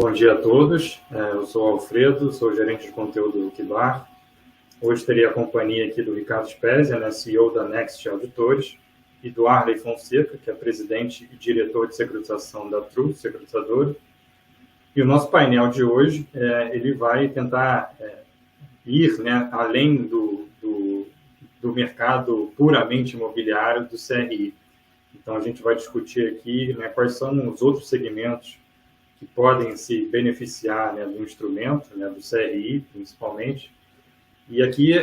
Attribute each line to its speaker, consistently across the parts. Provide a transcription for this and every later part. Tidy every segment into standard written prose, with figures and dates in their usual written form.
Speaker 1: Bom dia a todos, eu sou o Alfredo, sou gerente de conteúdo do Kibar. Hoje teria a companhia aqui do Ricardo Spezia, né, CEO da Next Auditores, e do Arley Fonseca, que é presidente e diretor de securitização da True Securitizadora. E o nosso painel de hoje, ele vai tentar ir, né, além do mercado puramente imobiliário do CRI. Então, a gente vai discutir aqui, né, quais são os outros segmentos que podem se beneficiar, né, do instrumento, né, do CRI, principalmente. E aqui,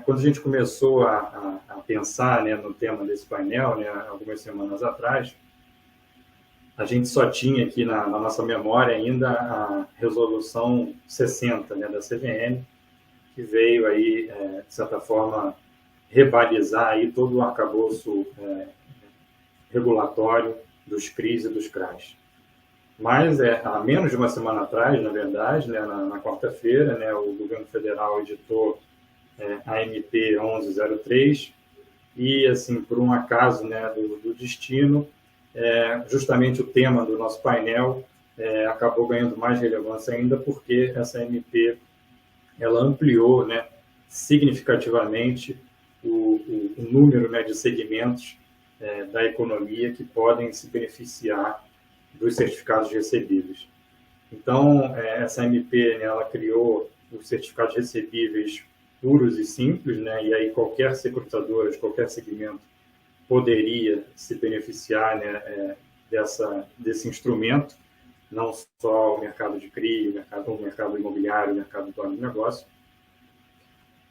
Speaker 1: quando a gente começou a pensar, né, no tema desse painel, né, algumas semanas atrás, a gente só tinha aqui na nossa memória ainda a resolução 60, né, da CVM, que veio aí, de certa forma, rebalizar aí todo o arcabouço regulatório dos CRIs e dos CRAs. Mas, há menos de uma semana atrás, na verdade, né, na quarta-feira, né, o governo federal editou a MP 1103 e, assim, por um acaso, né, do destino, justamente o tema do nosso painel acabou ganhando mais relevância ainda porque essa MP ela ampliou, né, significativamente o número, né, de segmentos da economia que podem se beneficiar dos certificados recebíveis. Então, essa MP, né, ela criou os certificados recebíveis puros e simples, né, e aí qualquer securitizadora de qualquer segmento poderia se beneficiar, né, desse instrumento, não só o mercado de CRI, o mercado imobiliário, o mercado do plano de negócio.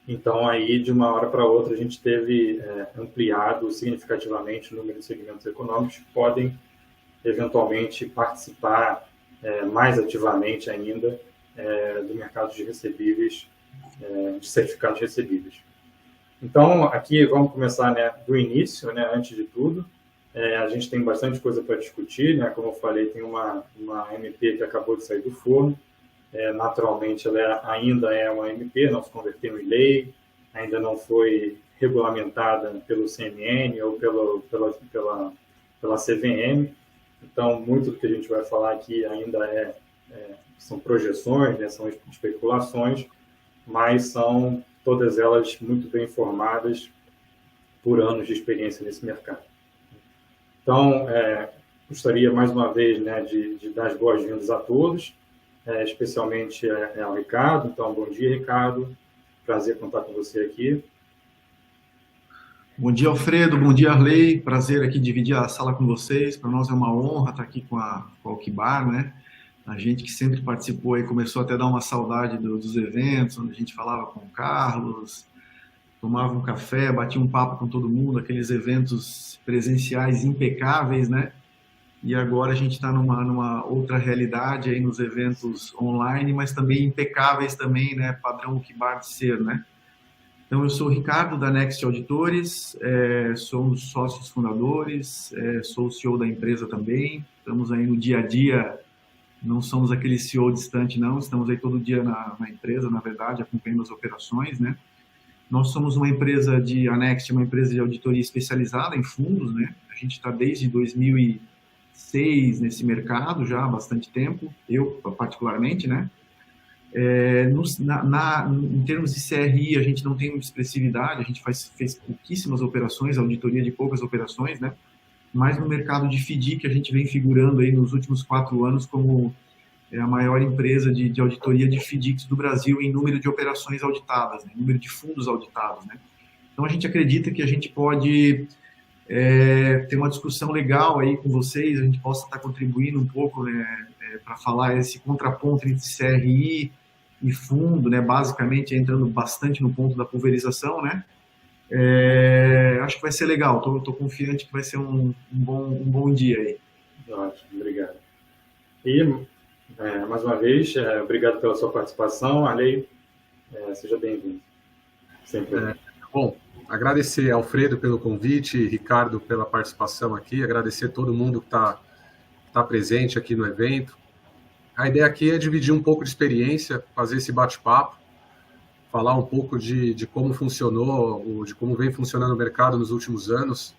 Speaker 1: Então, aí, de uma hora para outra, a gente teve ampliado significativamente o número de segmentos econômicos que podem eventualmente participar mais ativamente ainda do mercado de recebíveis, de certificados recebíveis. Então, aqui vamos começar, né, do início, né, antes de tudo. A gente tem bastante coisa para discutir, né, como eu falei, tem uma MP que acabou de sair do forno. Naturalmente, ela ainda é uma MP, não se converteu em lei, ainda não foi regulamentada pelo CMN ou pela CVM. Então, muito do que a gente vai falar aqui ainda são projeções, né, são especulações, mas são todas elas muito bem informadas por anos de experiência nesse mercado. Então, gostaria mais uma vez, né, de dar as boas-vindas a todos, especialmente ao Ricardo. Então, bom dia, Ricardo. Prazer contar com você aqui.
Speaker 2: Bom dia, Alfredo. Bom dia, Arley. Prazer aqui dividir a sala com vocês. Para nós é uma honra estar aqui com o Kibar, né? A gente que sempre participou aí começou até a dar uma saudade dos eventos, onde a gente falava com o Carlos, tomava um café, batia um papo com todo mundo, aqueles eventos presenciais impecáveis, né? E agora a gente está numa outra realidade aí nos eventos online, mas também impecáveis também, né? Padrão Kibar de ser, né? Então, eu sou o Ricardo, da Next Auditores, sou um dos sócios fundadores, sou o CEO da empresa também, estamos aí no dia a dia, não somos aquele CEO distante não, estamos aí todo dia na empresa, na verdade, acompanhando as operações, né? Nós somos uma empresa a Next é uma empresa de auditoria especializada em fundos, né? A gente está desde 2006 nesse mercado já há bastante tempo, eu particularmente, né? Em termos de CRI, a gente não tem muita expressividade, a gente fez pouquíssimas operações, auditoria de poucas operações, né? Mas no mercado de FDIC, a gente vem figurando aí nos últimos 4 anos como a maior empresa de auditoria de FDICs do Brasil em número de operações auditadas, né? Número de fundos auditados, né? Então, a gente acredita que a gente pode ter uma discussão legal aí com vocês, a gente possa estar contribuindo um pouco, né, para falar esse contraponto entre CRI e fundo, né, basicamente entrando bastante no ponto da pulverização, né? Acho que vai ser legal, estou confiante que vai ser um bom dia aí.
Speaker 1: Ótimo, obrigado. E, mais uma vez, obrigado pela sua participação, Arley, seja bem-vindo. Sempre.
Speaker 3: Bom, agradecer ao Alfredo pelo convite, Ricardo pela participação aqui, agradecer a todo mundo que está presente aqui no evento. A ideia aqui é dividir um pouco de experiência, fazer esse bate-papo, falar um pouco de como funcionou, de como vem funcionando o mercado nos últimos anos.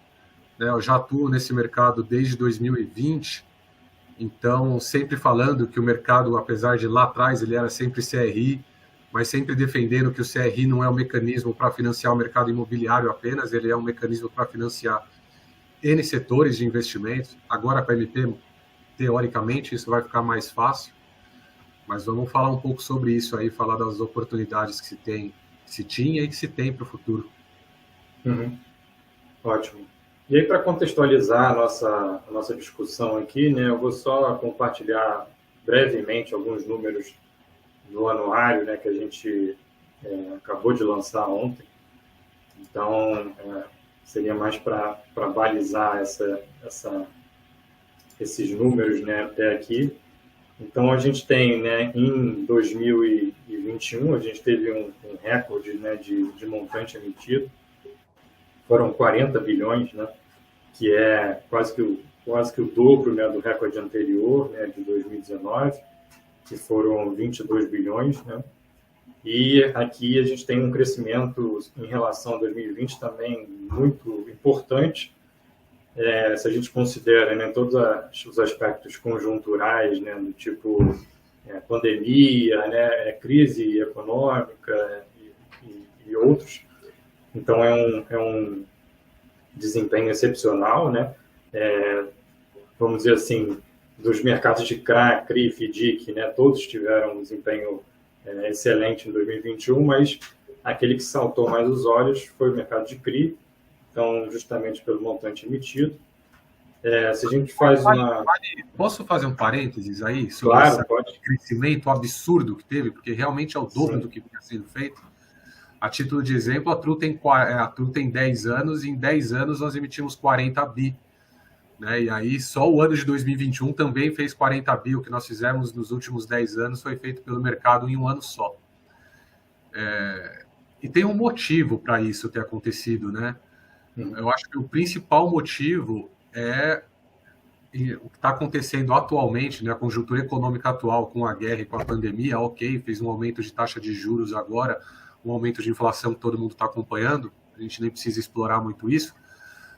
Speaker 3: Eu já atuo nesse mercado desde 2020 Então, sempre falando que o mercado, apesar de lá atrás ele era sempre CRI, mas sempre defendendo que o CRI não é um mecanismo para financiar o mercado imobiliário apenas, ele é um mecanismo para financiar N setores de investimentos. Agora, com a MP, teoricamente, isso vai ficar mais fácil, mas vamos falar um pouco sobre isso aí, falar das oportunidades que se tem, que se tinha e que se tem para o futuro.
Speaker 1: Uhum. Ótimo. E aí, para contextualizar a nossa discussão aqui, né, eu vou só compartilhar brevemente alguns números do anuário, né, que a gente acabou de lançar ontem. Então, seria mais para balizar esses números, né, até aqui. Então, a gente tem, né, em 2021, a gente teve um recorde, né, de montante emitido. Foram 40 bilhões, né, que é quase que o dobro, né, do recorde anterior, né, de 2019, que foram 22 bilhões. Né, e aqui a gente tem um crescimento em relação a 2020 também muito importante, se a gente considera, né, todos os aspectos conjunturais, né, do tipo pandemia, né, crise econômica e outros. Então, é um desempenho excepcional, né? Vamos dizer assim, dos mercados de CRA, CRI, FDIC, né? Todos tiveram um desempenho excelente em 2021, mas aquele que saltou mais os olhos foi o mercado de CRI, então, justamente pelo montante emitido. Se a gente faz uma...
Speaker 3: Posso fazer um parênteses aí sobre
Speaker 1: Claro,
Speaker 3: esse
Speaker 1: pode.
Speaker 3: crescimento absurdo que teve, porque realmente é o dobro
Speaker 1: Sim.
Speaker 3: do que tinha sido feito? A título de exemplo, a Tru tem 10 anos, e em 10 anos nós emitimos 40 bi. Né? E aí só o ano de 2021 também fez 40 bi. O que nós fizemos nos últimos 10 anos foi feito pelo mercado em um ano só. E tem um motivo para isso ter acontecido. Né? Eu acho que o principal motivo é o que está acontecendo atualmente, né? A conjuntura econômica atual com a guerra e com a pandemia, ok, fez um aumento de taxa de juros agora, um aumento de inflação que todo mundo está acompanhando, a gente nem precisa explorar muito isso,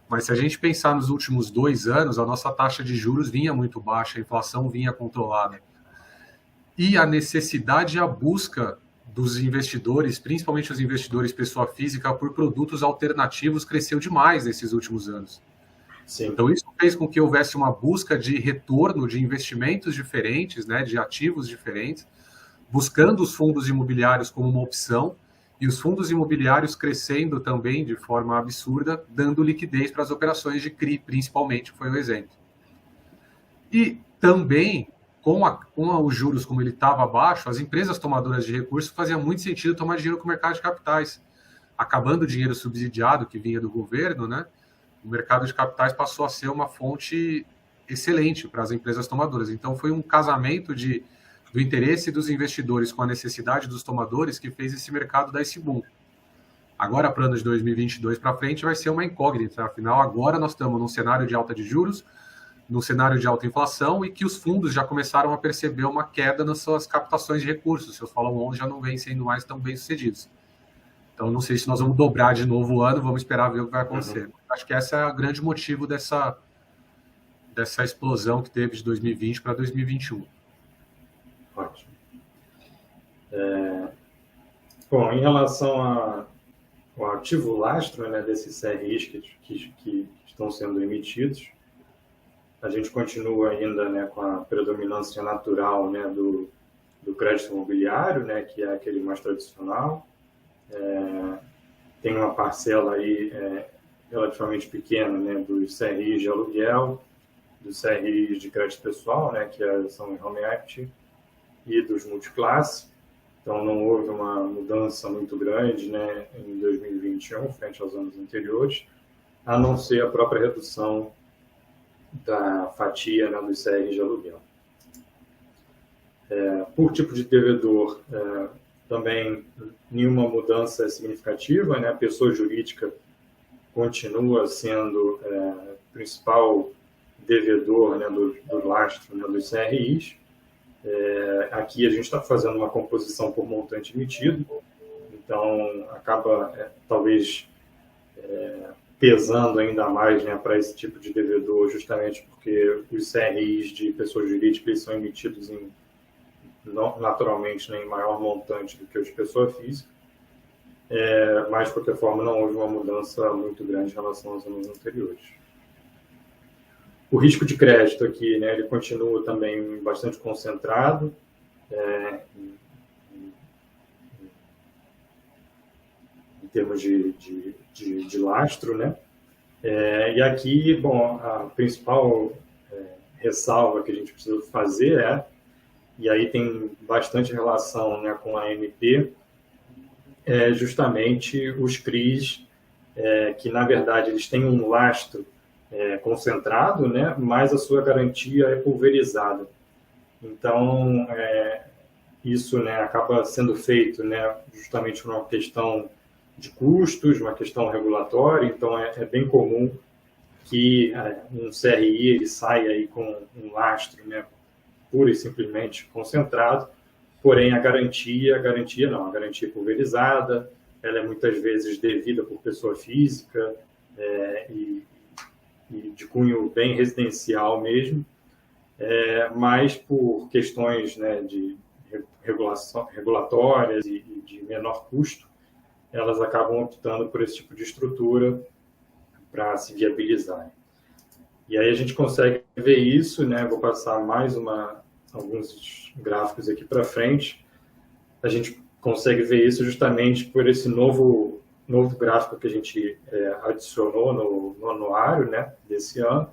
Speaker 3: mas se a gente pensar nos últimos 2 anos, a nossa taxa de juros vinha muito baixa, a inflação vinha controlada. E a necessidade e a busca dos investidores, principalmente os investidores pessoa física, por produtos alternativos cresceu demais nesses últimos anos. Sim. Então isso fez com que houvesse uma busca de retorno de investimentos diferentes, né, de ativos diferentes, buscando os fundos imobiliários como uma opção, e os fundos imobiliários crescendo também de forma absurda, dando liquidez para as operações de CRI, principalmente, foi o exemplo. E também, com os juros como ele estava abaixo, as empresas tomadoras de recursos fazia muito sentido tomar dinheiro com o mercado de capitais. Acabando o dinheiro subsidiado que vinha do governo, né, o mercado de capitais passou a ser uma fonte excelente para as empresas tomadoras. Então, foi um casamento do interesse dos investidores com a necessidade dos tomadores que fez esse mercado dar esse boom. Agora, para o ano de 2022 para frente, vai ser uma incógnita. Afinal, agora nós estamos num cenário de alta de juros, num cenário de alta inflação, e que os fundos já começaram a perceber uma queda nas suas captações de recursos. Seus follow-on já não vêm sendo mais tão bem sucedidos. Então, não sei se nós vamos dobrar de novo o ano, vamos esperar ver o que vai acontecer. Acho que esse é o grande motivo dessa explosão que teve de 2020 para 2021.
Speaker 1: Ótimo. Bom, em relação ao ativo lastro, né, desses CRIs que estão sendo emitidos, a gente continua ainda, né, com a predominância natural, né, do crédito imobiliário, né, que é aquele mais tradicional. Tem uma parcela aí relativamente pequena, né, dos CRIs de aluguel, dos CRIs de crédito pessoal, né, que são em home equity, e dos multiclasse. Então, não houve uma mudança muito grande, né, em 2021, frente aos anos anteriores, a não ser a própria redução da fatia, né, dos CRIs de aluguel. Por tipo de devedor, também nenhuma mudança significativa, né? A pessoa jurídica continua sendo o principal devedor, né, do lastro, né, dos CRIs. Aqui a gente está fazendo uma composição por montante emitido, então acaba talvez pesando ainda mais, né, para esse tipo de devedor, justamente porque os CRIs de pessoas jurídicas são emitidos naturalmente, né, em maior montante do que os de pessoa física, mas, de qualquer forma, não houve uma mudança muito grande em relação aos anos anteriores. O risco de crédito aqui, né, ele continua também bastante concentrado, em termos de lastro, né? E aqui, bom, a principal ressalva que a gente precisa fazer e aí tem bastante relação, né, com a MP, justamente os CRIs, que na verdade eles têm um lastro concentrado, né, mas a sua garantia é pulverizada. Então, isso, né, acaba sendo feito, né, justamente por uma questão de custos, uma questão regulatória. Então, é bem comum que um CRI ele saia aí com um lastro, né, pura e simplesmente concentrado, porém a garantia pulverizada, ela é muitas vezes devida por pessoa física e de cunho bem residencial mesmo, mas por questões, né, de regulatórias e de menor custo, elas acabam optando por esse tipo de estrutura para se viabilizar. E aí a gente consegue ver isso, né? Vou passar mais alguns gráficos aqui para frente. A gente consegue ver isso justamente por esse novo gráfico que a gente adicionou no anuário, né, desse ano,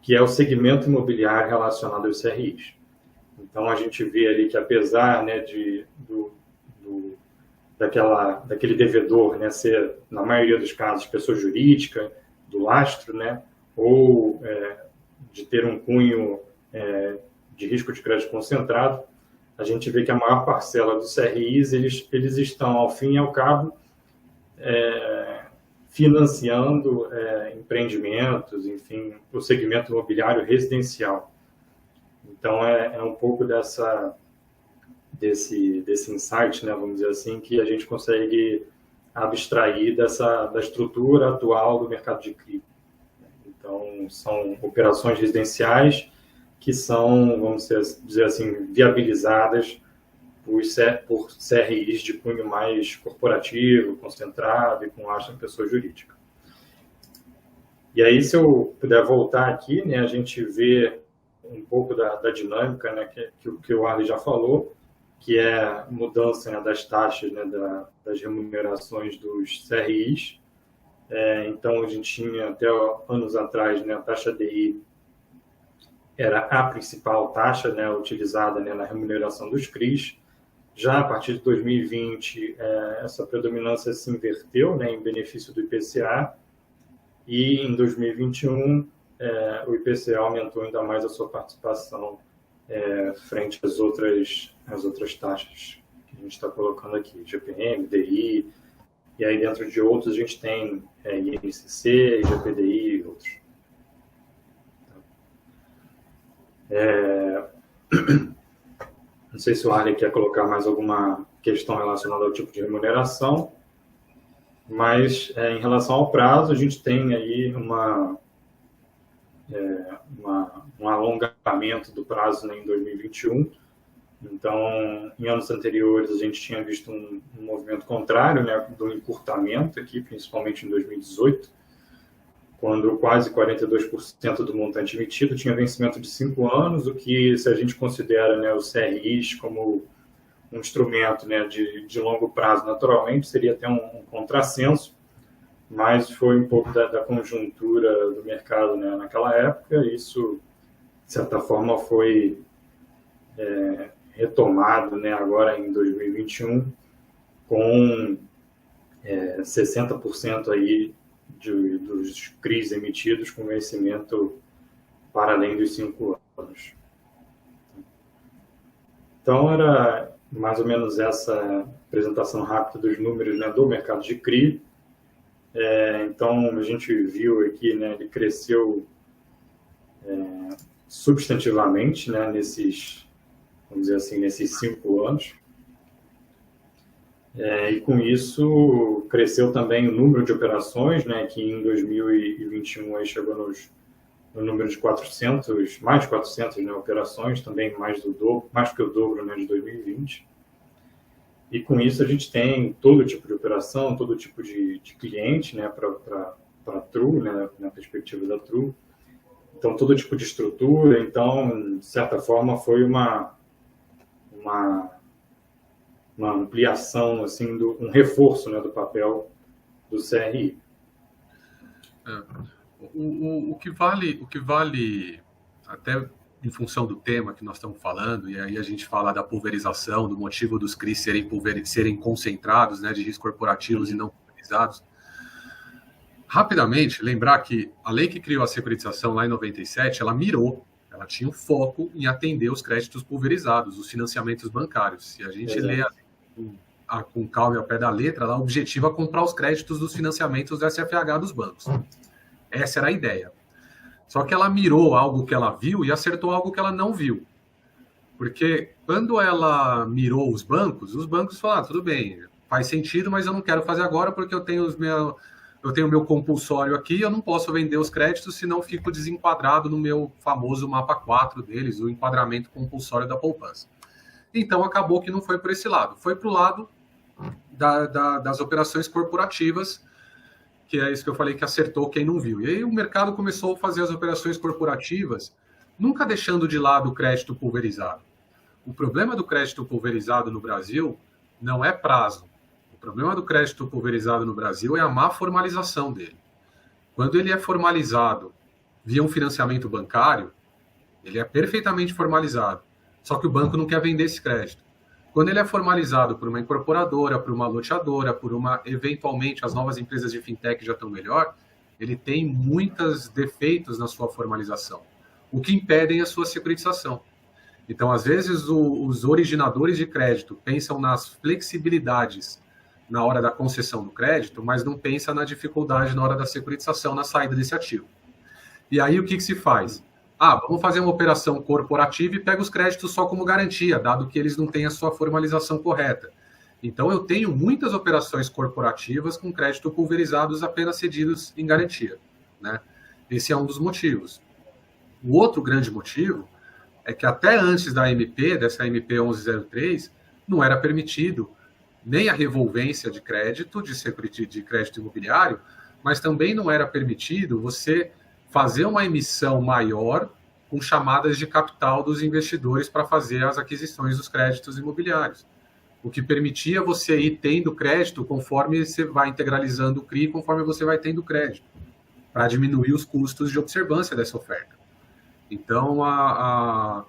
Speaker 1: que é o segmento imobiliário relacionado aos CRIs. Então, a gente vê ali que, apesar, né, daquele devedor, né, ser, na maioria dos casos, pessoa jurídica, do lastro, né, ou de ter um cunho de risco de crédito concentrado, a gente vê que a maior parcela dos CRIs, eles estão, ao fim e ao cabo, financiando empreendimentos, enfim, o segmento imobiliário residencial. Então, é um pouco desse insight, né, vamos dizer assim, que a gente consegue abstrair da estrutura atual do mercado de CRI. Então, são operações residenciais que são, vamos dizer assim, viabilizadas por CRIs de cunho mais corporativo, concentrado e com lastro em pessoa jurídica. E aí, se eu puder voltar aqui, né, a gente vê um pouco da dinâmica, né, que o Arley já falou, que é a mudança, né, das taxas, né, das remunerações dos CRIs. Então, a gente tinha, até anos atrás, né, a taxa DI era a principal taxa, né, utilizada, né, na remuneração dos CRIs. Já a partir de 2020, essa predominância se inverteu, né, em benefício do IPCA, e em 2021, o IPCA aumentou ainda mais a sua participação frente às outras taxas que a gente está colocando aqui, GPM, DI, e aí dentro de outros a gente tem INCC, IGPDI e outros. Não sei se o Arley quer colocar mais alguma questão relacionada ao tipo de remuneração, mas em relação ao prazo, a gente tem aí um alongamento do prazo, né, em 2021. Então, em anos anteriores, a gente tinha visto um movimento contrário, né, do encurtamento aqui, principalmente em 2018, quando quase 42% do montante emitido tinha vencimento de 5 anos, o que, se a gente considera, né, os CRIs como um instrumento, né, de longo prazo, naturalmente, seria até um contrassenso, mas foi um pouco da conjuntura do mercado, né, naquela época. Isso, de certa forma, foi retomado, né, agora em 2021, com 60% aí dos CRIs emitidos com vencimento para além dos 5 anos. Então, era mais ou menos essa apresentação rápida dos números, né, do mercado de CRI. Então, a gente viu aqui, né, ele cresceu substantivamente, né, vamos dizer assim, nesses 5 anos. E com isso cresceu também o número de operações, né, que em 2021 aí chegou no número de 400, mais de 400, né, operações, também mais que o dobro, né, de 2020. E com isso a gente tem todo tipo de operação, todo tipo de cliente, né, para a Tru, né, na perspectiva da Tru. Então, todo tipo de estrutura. Então, de certa forma, foi uma ampliação, assim, um reforço, né, do papel do CRI.
Speaker 3: O que vale, até em função do tema que nós estamos falando, e aí a gente fala da pulverização, do motivo dos CRIs serem concentrados, né, de riscos corporativos e não pulverizados. Rapidamente, lembrar que a lei que criou a securitização lá em 97, ela tinha um foco em atender os créditos pulverizados, os financiamentos bancários. Se a gente lê com calma e ao pé da letra, o objetivo é comprar os créditos dos financiamentos do SFH dos bancos. Essa era a ideia. Só que ela mirou algo que ela viu e acertou algo que ela não viu. Porque quando ela mirou os bancos falaram, tudo bem, faz sentido, mas eu não quero fazer agora porque eu tenho o meu compulsório aqui, eu não posso vender os créditos, senão fico desenquadrado no meu famoso mapa 4 deles, o enquadramento compulsório da poupança. Então, acabou que não foi por esse lado. Foi para o lado das operações corporativas, que é isso que eu falei que acertou quem não viu. E aí o mercado começou a fazer as operações corporativas, nunca deixando de lado o crédito pulverizado. O problema do crédito pulverizado no Brasil não é prazo. O problema do crédito pulverizado no Brasil é a má formalização dele. Quando ele é formalizado via um financiamento bancário, ele é perfeitamente formalizado. Só que o banco não quer vender esse crédito. Quando ele é formalizado por uma incorporadora, por uma loteadora, eventualmente, as novas empresas de fintech já estão melhor, ele tem muitos defeitos na sua formalização, o que impedem a sua securitização. Então, às vezes, os originadores de crédito pensam nas flexibilidades na hora da concessão do crédito, mas não pensam na dificuldade na hora da securitização, na saída desse ativo. E aí, o que se faz? Vamos fazer uma operação corporativa e pega os créditos só como garantia, dado que eles não têm a sua formalização correta. Então, eu tenho muitas operações corporativas com crédito pulverizados apenas cedidos em garantia, né? Esse é um dos motivos. O outro grande motivo é que até antes dessa MP 1103, não era permitido nem a revolvência de crédito, de crédito imobiliário, mas também não era permitido você fazer uma emissão maior com chamadas de capital dos investidores para fazer as aquisições dos créditos imobiliários. O que permitia você ir tendo crédito conforme você vai integralizando o CRI, conforme você vai tendo crédito, para diminuir os custos de observância dessa oferta. Então, a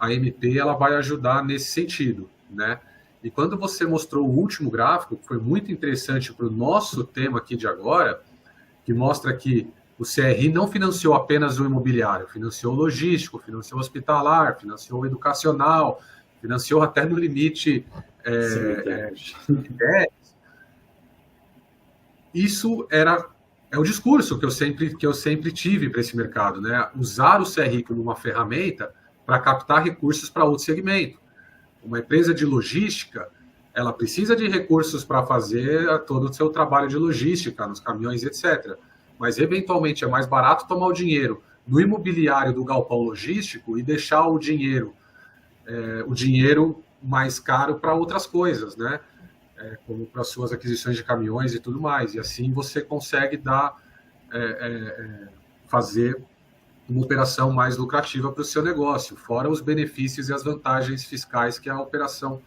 Speaker 3: MP ela vai ajudar nesse sentido, né? E quando você mostrou o último gráfico, que foi muito interessante para o nosso tema aqui de agora, que mostra que o CRI não financiou apenas o imobiliário, financiou o logístico, financiou o hospitalar, financiou o educacional, financiou até no limite Isso é o discurso que eu sempre tive para esse mercado, né? Usar o CRI como uma ferramenta para captar recursos para outro segmento. Uma empresa de logística, ela precisa de recursos para fazer todo o seu trabalho de logística, nos caminhões, etc. Mas, eventualmente, é mais barato tomar o dinheiro no imobiliário do galpão logístico e deixar o dinheiro mais caro para outras coisas, né? Como para as suas aquisições de caminhões e tudo mais. E assim você consegue fazer uma operação mais lucrativa para o seu negócio, fora os benefícios e as vantagens fiscais que a operação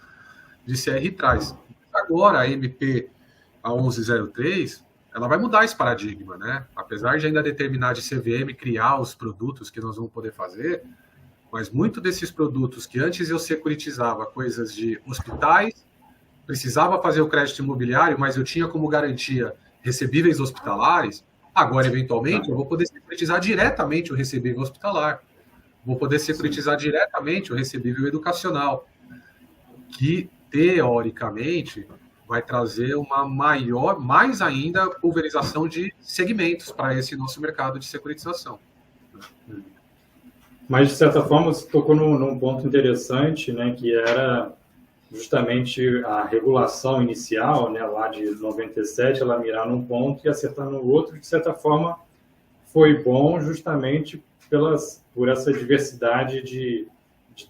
Speaker 3: de CR traz. Agora, a MP, a 1103, ela vai mudar esse paradigma, né? Apesar de ainda determinar de CVM criar os produtos que nós vamos poder fazer, mas muito desses produtos que antes eu securitizava coisas de hospitais, precisava fazer o crédito imobiliário, mas eu tinha como garantia recebíveis hospitalares, agora, eventualmente, eu vou poder securitizar diretamente o recebível hospitalar, vou poder securitizar diretamente o recebível educacional, que, teoricamente, vai trazer uma mais ainda, pulverização de segmentos para esse nosso mercado de securitização.
Speaker 1: Mas, de certa forma, você tocou num ponto interessante, né, que era justamente a regulação inicial, né, lá de 97, ela mirar num ponto e acertar no outro, de certa forma, foi bom justamente por essa diversidade de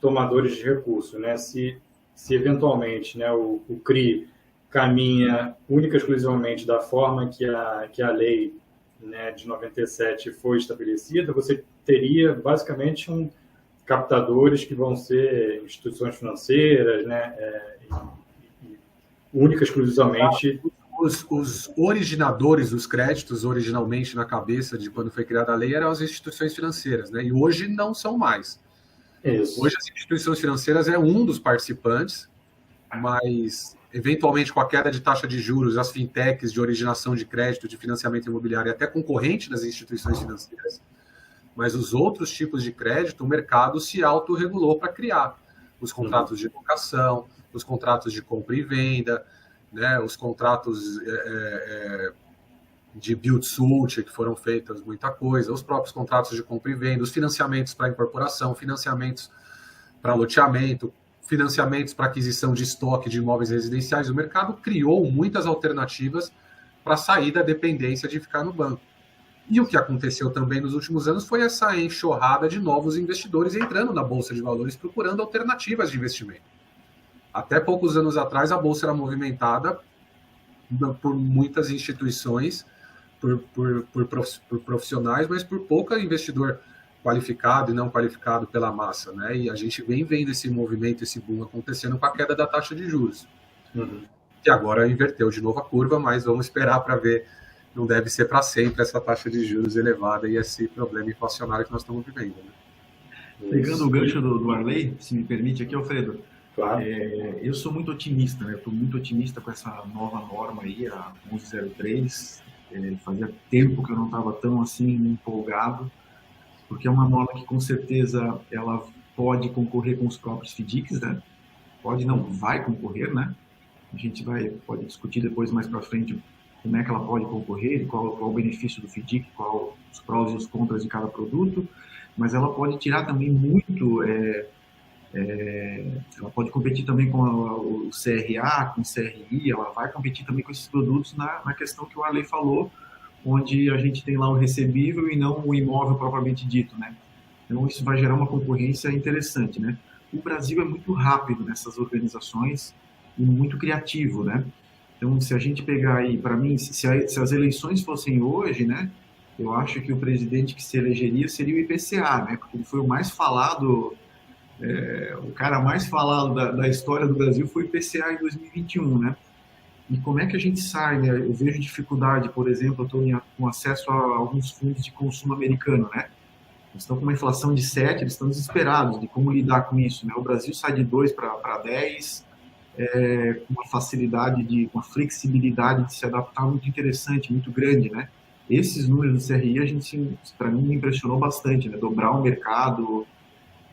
Speaker 1: tomadores de recursos, né? Se eventualmente, né, o CRI caminha única e exclusivamente da forma que a lei, né, de 97 foi estabelecida, você teria basicamente captadores que vão ser instituições financeiras, né, única e exclusivamente.
Speaker 3: Os originadores dos créditos, originalmente na cabeça de quando foi criada a lei, eram as instituições financeiras, né? E hoje não são mais.
Speaker 1: Isso.
Speaker 3: Hoje as instituições financeiras é um dos participantes, mas eventualmente com a queda de taxa de juros, as fintechs de originação de crédito, de financiamento imobiliário, até concorrente das instituições financeiras, mas os outros tipos de crédito, o mercado se autorregulou para criar os contratos de locação, os contratos de compra e venda, né, os contratos de build-to-suit, que foram feitas muita coisa, os próprios contratos de compra e venda, os financiamentos para incorporação, financiamentos para loteamento, financiamentos para aquisição de estoque de imóveis residenciais. O mercado criou muitas alternativas para sair da dependência de ficar no banco. E o que aconteceu também nos últimos anos foi essa enxurrada de novos investidores entrando na Bolsa de Valores procurando alternativas de investimento. Até poucos anos atrás, a Bolsa era movimentada por muitas instituições, por profissionais, mas por pouco investidor qualificado e não qualificado pela massa, né? E a gente vem vendo esse movimento, esse boom acontecendo com a queda da taxa de juros. Que agora inverteu de novo a curva, mas vamos esperar para ver. Não deve ser para sempre essa taxa de juros elevada e esse problema inflacionário que nós estamos vivendo, né?
Speaker 2: Pegando o gancho do Arley, se me permite aqui, Alfredo,
Speaker 1: claro.
Speaker 2: Eu sou muito otimista, né? Estou muito otimista com essa nova norma aí, a 1103. Fazia tempo que eu não estava tão assim empolgado, porque é uma norma que com certeza ela pode concorrer com os próprios FDICs, né? Pode não, vai concorrer, né? A gente pode discutir depois mais para frente como é que ela pode concorrer, qual o benefício do FDIC, qual os prós e os contras de cada produto, mas ela pode tirar também muito, ela pode competir também com o CRA, com o CRI, ela vai competir também com esses produtos na questão que o Arley falou, onde a gente tem lá o recebível e não o imóvel propriamente dito, né? Então isso vai gerar uma concorrência interessante, né? O Brasil é muito rápido nessas organizações e muito criativo, né? Então, se a gente pegar aí, para mim, se as eleições fossem hoje, né, eu acho que o presidente que se elegeria seria o IPCA, né, porque ele foi o mais falado, o cara mais falado da história do Brasil foi o IPCA em 2021, né? E como é que a gente sai, né? Eu vejo dificuldade, por exemplo, eu estou com acesso a alguns fundos de consumo americano, né? Eles estão com uma inflação de 7, eles estão desesperados de como lidar com isso, né? O Brasil sai de 2 para 10, com uma facilidade, uma flexibilidade de se adaptar muito interessante, muito grande, né? Esses números do CRI, para mim, me impressionou bastante, né? Dobrar o mercado.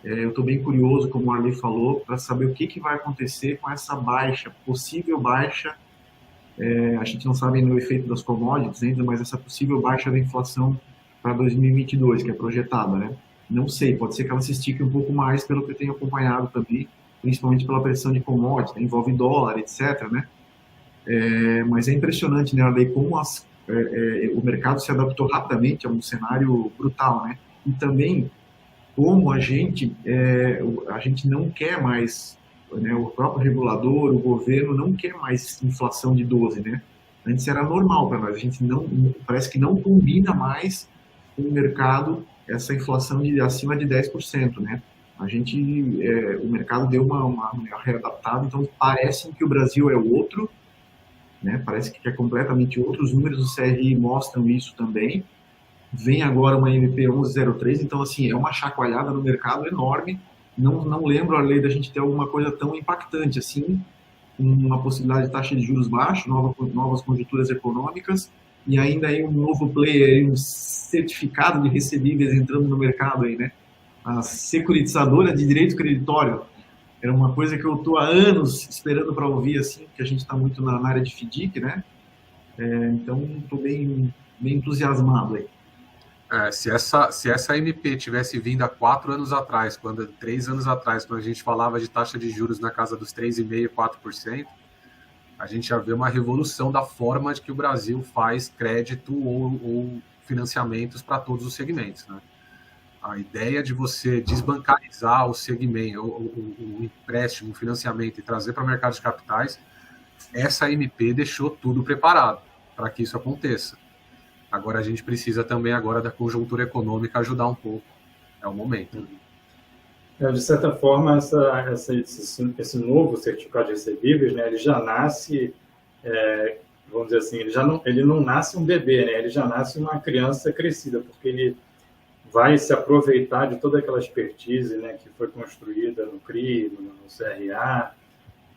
Speaker 2: Eu estou bem curioso, como o Arley falou, para saber o que vai acontecer com essa possível baixa. A gente não sabe ainda o efeito das commodities ainda, mas essa possível baixa da inflação para 2022, que é projetada, né? Não sei, pode ser que ela se estique um pouco mais, pelo que eu tenho acompanhado também, principalmente pela pressão de commodities, né? Envolve dólar, etc., né? Mas é impressionante, né, Arley, como o mercado se adaptou rapidamente a um cenário brutal, né? E também como a gente não quer mais, né, o próprio regulador, o governo não quer mais inflação de 12, né? Antes era normal para nós, a gente parece que não combina mais com o mercado essa inflação acima de 10%, né? O mercado deu uma readaptada, então parece que o Brasil é outro, né? Parece que é completamente outro, os números do CRI mostram isso também. Vem agora uma MP 1103, então assim, é uma chacoalhada no mercado enorme. Não lembro a lei da gente ter alguma coisa tão impactante assim, uma possibilidade de taxa de juros baixa, novas conjunturas econômicas, e ainda aí um novo player, um certificado de recebíveis entrando no mercado aí, né? A securitizadora de direito creditório. Era uma coisa que eu estou há anos esperando para ouvir, assim, porque a gente está muito na área de FDIC, né? Então, estou bem entusiasmado aí.
Speaker 3: Se essa MP tivesse vindo há 4 anos atrás, 3 anos atrás, quando a gente falava de taxa de juros na casa dos 3,5%, 4%, a gente já vê uma revolução da forma de que o Brasil faz crédito ou financiamentos para todos os segmentos, né? A ideia de você desbancarizar o segmento, o empréstimo, o financiamento e trazer para o mercado de capitais, essa MP deixou tudo preparado para que isso aconteça. Agora a gente precisa também agora da conjuntura econômica ajudar um pouco. É o momento.
Speaker 1: De certa forma, esse novo certificado de recebíveis, né, ele já nasce, vamos dizer assim, ele não nasce um bebê, né, ele já nasce uma criança crescida, porque ele vai se aproveitar de toda aquela expertise, né, que foi construída no CRI, no CRA,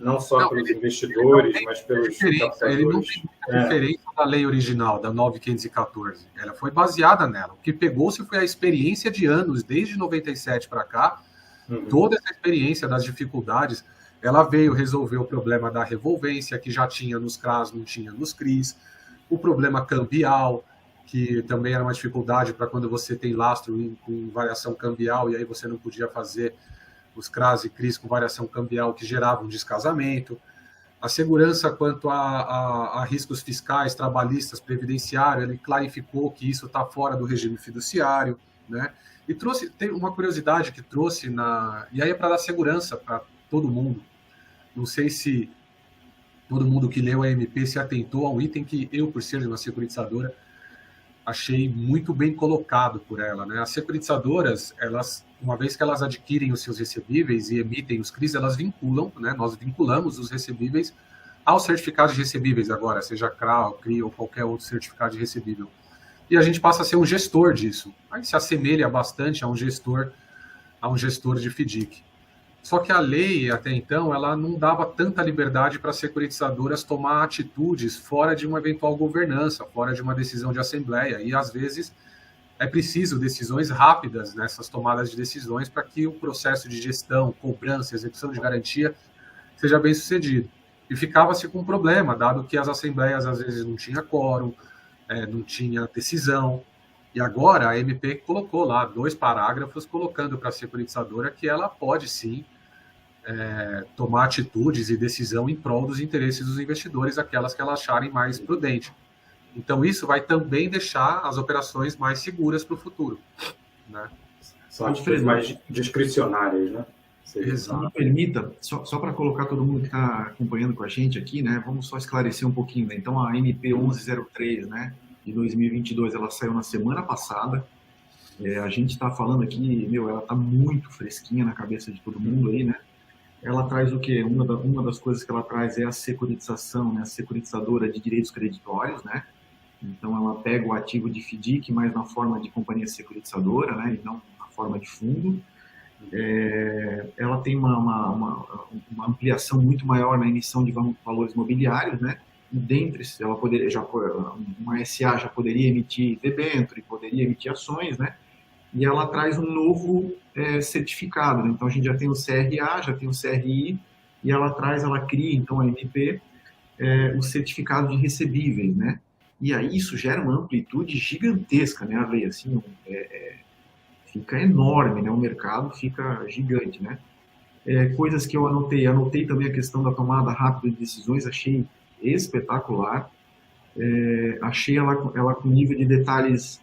Speaker 1: não só pelos investidores, mas pelos captadores.
Speaker 3: Ele não tem referência da lei original, da 9.514. Ela foi baseada nela. O que pegou-se foi a experiência de anos, desde 97 para cá, toda essa experiência das dificuldades, ela veio resolver o problema da revolvência, que já tinha nos CRAs, não tinha nos CRIs, o problema cambial, que também era uma dificuldade para quando você tem lastro em variação cambial, e aí você não podia fazer os CRAs e CRIs com variação cambial que geravam descasamento, a segurança quanto a riscos fiscais, trabalhistas, previdenciário, ele clarificou que isso está fora do regime fiduciário, né? E tem uma curiosidade que trouxe, e aí é para dar segurança para todo mundo. Não sei se todo mundo que leu a MP se atentou a um item que eu, por ser de uma securitizadora, achei muito bem colocado por ela, né? As securitizadoras, uma vez que elas adquirem os seus recebíveis e emitem os CRIs, elas vinculam, né? Nós vinculamos os recebíveis ao certificado de recebíveis agora, seja CRA, CRI ou qualquer outro certificado de recebível. E a gente passa a ser um gestor disso. Aí se assemelha bastante a um gestor de FDIC. Só que a lei, até então, ela não dava tanta liberdade para as securitizadoras tomar atitudes fora de uma eventual governança, fora de uma decisão de assembleia. E, às vezes, é preciso decisões rápidas nessas tomadas de decisões para que o processo de gestão, cobrança, execução de garantia seja bem sucedido. E ficava-se com um problema, dado que as assembleias, às vezes, não tinham quórum, não tinha decisão. E agora a MP colocou lá 2 parágrafos colocando para a securitizadora que ela pode sim tomar atitudes e decisão em prol dos interesses dos investidores, aquelas que elas acharem mais prudente. Então isso vai também deixar as operações mais seguras para o futuro, né?
Speaker 1: São atitudes mais discricionárias, né?
Speaker 2: Se me permita, só para colocar todo mundo que está acompanhando com a gente aqui, né? Vamos só esclarecer um pouquinho, né? Então a MP 1103, né? De 2022, ela saiu na semana passada. A gente está falando aqui, ela está muito fresquinha na cabeça de todo mundo aí, né? Ela traz o quê? Uma das coisas que ela traz é a securitização, né? A securitizadora de direitos creditórios, né? Então, ela pega o ativo de FDIC, mas na forma de companhia securitizadora, né? E não na forma de fundo. Ela tem uma ampliação muito maior na emissão de valores imobiliários, né? E dentre ela uma SA já poderia emitir debênture, poderia emitir ações, né? E ela traz um novo certificado, né? Então a gente já tem o CRA, já tem o CRI, e ela cria então a MP, o certificado de recebíveis, né? E aí isso gera uma amplitude gigantesca, né? A lei assim fica enorme, né? O mercado fica gigante, né? Coisas que eu anotei também a questão da tomada rápida de decisões, achei espetacular. Achei ela com nível de detalhes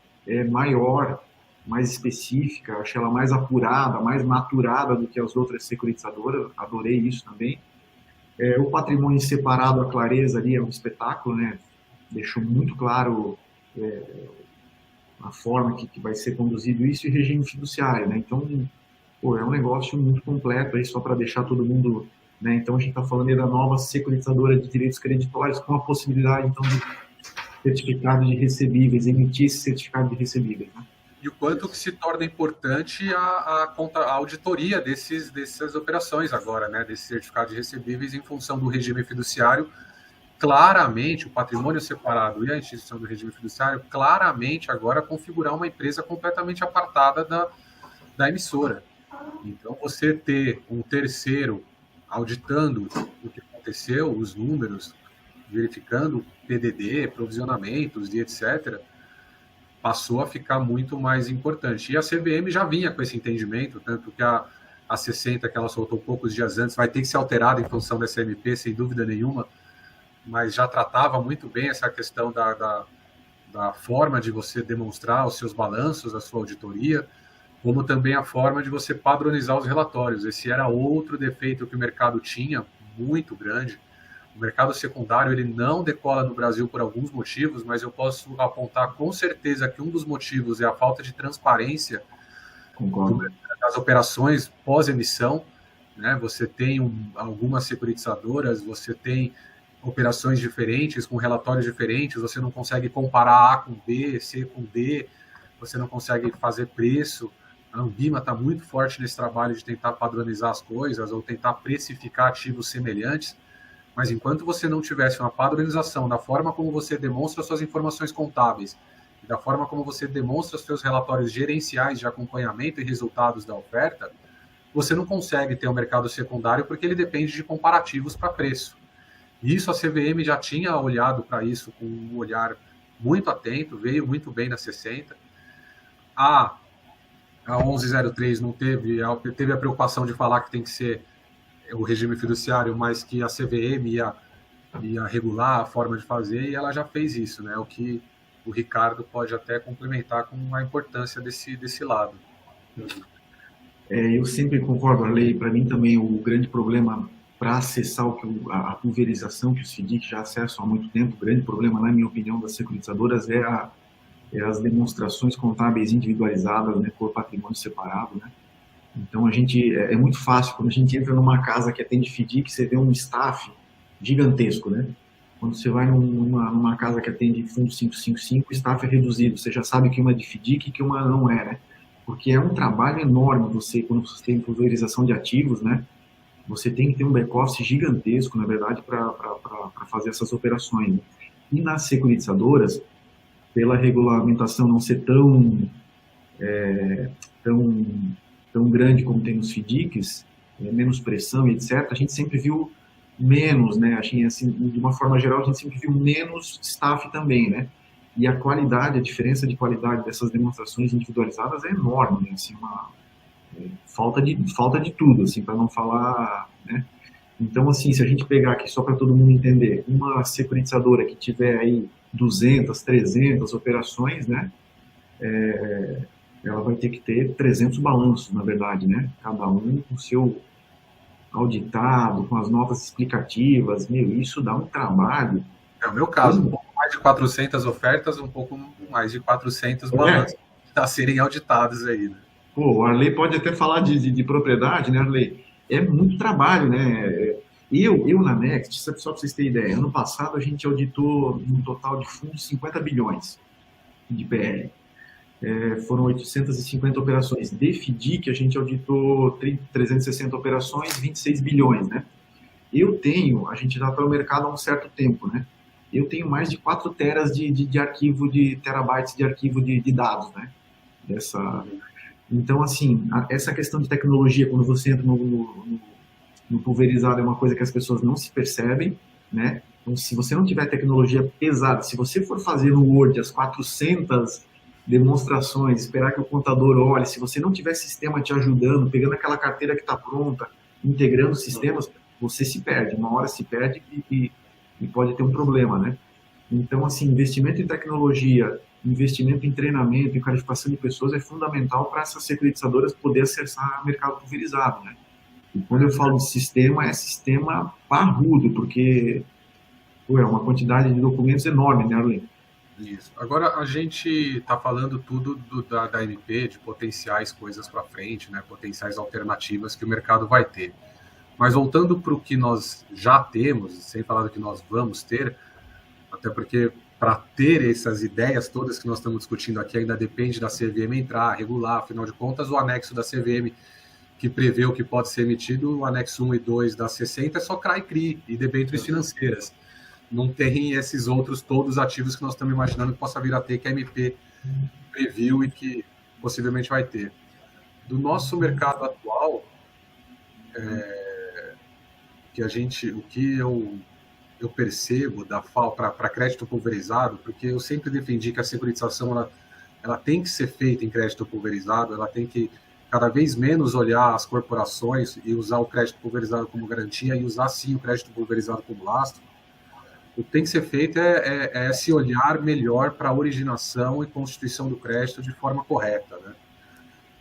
Speaker 2: maior, mais específica, achei ela mais apurada, mais maturada do que as outras securitizadoras, adorei isso também. O patrimônio separado, a clareza ali é um espetáculo, né? Deixou muito claro a forma que vai ser conduzido isso e regime fiduciário, né? Então, é um negócio muito completo aí, só para deixar todo mundo, né? Então, a gente está falando aí da nova securitizadora de direitos creditórios com a possibilidade, então, de certificado de recebíveis, emitir esse certificado de recebíveis, né?
Speaker 3: E o quanto que se torna importante a auditoria dessas operações agora, né? Desse certificado de recebíveis em função do regime fiduciário. Claramente, o patrimônio separado e a instituição do regime fiduciário, claramente agora configurar uma empresa completamente apartada da emissora. Então, você ter um terceiro auditando o que aconteceu, os números, verificando PDD, provisionamentos e etc., passou a ficar muito mais importante. E a CVM já vinha com esse entendimento, tanto que a 60, que ela soltou poucos dias antes, vai ter que ser alterada em função dessa MP, sem dúvida nenhuma, mas já tratava muito bem essa questão da forma de você demonstrar os seus balanços, a sua auditoria, como também a forma de você padronizar os relatórios. Esse era outro defeito que o mercado tinha, muito grande. O mercado secundário ele não decola no Brasil por alguns motivos, mas eu posso apontar com certeza que um dos motivos é a falta de transparência das operações pós-emissão. Né? Você tem algumas securitizadoras, você tem operações diferentes, com relatórios diferentes, você não consegue comparar A com B, C com D, você não consegue fazer preço. A Ambima está muito forte nesse trabalho de tentar padronizar as coisas ou tentar precificar ativos semelhantes, mas enquanto você não tivesse uma padronização da forma como você demonstra suas informações contábeis e da forma como você demonstra os seus relatórios gerenciais de acompanhamento e resultados da oferta, você não consegue ter um mercado secundário porque ele depende de comparativos para preço. E isso a CVM já tinha olhado para isso com um olhar muito atento, veio muito bem na 60. A 1103 não teve a preocupação de falar que tem que ser o regime fiduciário, mas que a CVM ia regular a forma de fazer, e ela já fez isso, né? O que o Ricardo pode até complementar com a importância desse lado.
Speaker 2: Eu sempre concordo, Arley. Para mim também o grande problema para acessar a pulverização que os FDIC já acessam há muito tempo, o grande problema, na minha opinião, das securitizadoras é as demonstrações contábeis individualizadas, né, por patrimônio separado, né? Então, é muito fácil, quando a gente entra numa casa que atende FDIC, você vê um staff gigantesco, né? Quando você vai numa casa que atende fundo 555, o staff é reduzido, você já sabe que uma é de FDIC e que uma não é, né? Porque é um trabalho enorme quando você tem pulverização de ativos, né? Você tem que ter um back-office gigantesco, na verdade, para fazer essas operações, né? E nas securitizadoras, pela regulamentação não ser tão grande como tem nos FDICs, menos pressão e etc., a gente sempre viu menos, né? Assim, de uma forma geral, a gente sempre viu menos staff também, né? E a diferença de qualidade dessas demonstrações individualizadas é enorme, né? Assim, falta de tudo, assim, para não falar, né? Então, assim, se a gente pegar aqui, só para todo mundo entender, uma securitizadora que tiver aí 200, 300 operações, né? Ela vai ter que ter 300 balanços, na verdade, né? Cada um com o seu auditado, com as notas explicativas. Isso dá um trabalho.
Speaker 3: É o meu caso, um pouco mais de 400 ofertas, um pouco mais de 400 balanços a serem auditados aí, né?
Speaker 2: Pô, o Arley pode até falar de propriedade, né, Arley? É muito trabalho, né? Eu na Next, só para vocês terem ideia, ano passado a gente auditou um total de fundos 50 bilhões de PL. Foram 850 operações. De FDIC, a gente auditou 360 operações, 26 bilhões, né? A gente já está no mercado há um certo tempo, né? Eu tenho mais de 4 teras de arquivo, de terabytes de arquivo de dados, né? Então, assim, essa questão de tecnologia, quando você entra no pulverizado, é uma coisa que as pessoas não se percebem, né? Então, se você não tiver tecnologia pesada, se você for fazer no Word as 400 demonstrações, esperar que o contador olhe, se você não tiver sistema te ajudando, pegando aquela carteira que está pronta, integrando sistemas, você se perde. Uma hora se perde e pode ter um problema, né? Então, assim, investimento em tecnologia, investimento em treinamento, em qualificação de pessoas é fundamental para essas securitizadoras poder acessar o mercado pulverizado, né? E quando eu falo de sistema, é sistema parrudo, porque é uma quantidade de documentos enorme, né, Arlen?
Speaker 3: Isso. Agora, a gente está falando tudo da MP, de potenciais coisas para frente, né, potenciais alternativas que o mercado vai ter. Mas voltando para o que nós já temos, sem falar do que nós vamos ter, até porque para ter essas ideias todas que nós estamos discutindo aqui, ainda depende da CVM entrar, regular, afinal de contas, o anexo da CVM que prevê o que pode ser emitido, o anexo 1 e 2 da 60 é só CRA e CRI e debêntures financeiras. Não tem esses outros todos ativos que nós estamos imaginando que possa vir a ter, que a MP previu e que possivelmente vai ter. Do nosso mercado atual, o que eu percebo para crédito pulverizado, porque eu sempre defendi que a securitização ela ela tem que ser feita em crédito pulverizado, ela tem que cada vez menos olhar as corporações e usar o crédito pulverizado como garantia e usar, sim, o crédito pulverizado como lastro. O que tem que ser feito é se olhar melhor para a originação e constituição do crédito de forma correta, né?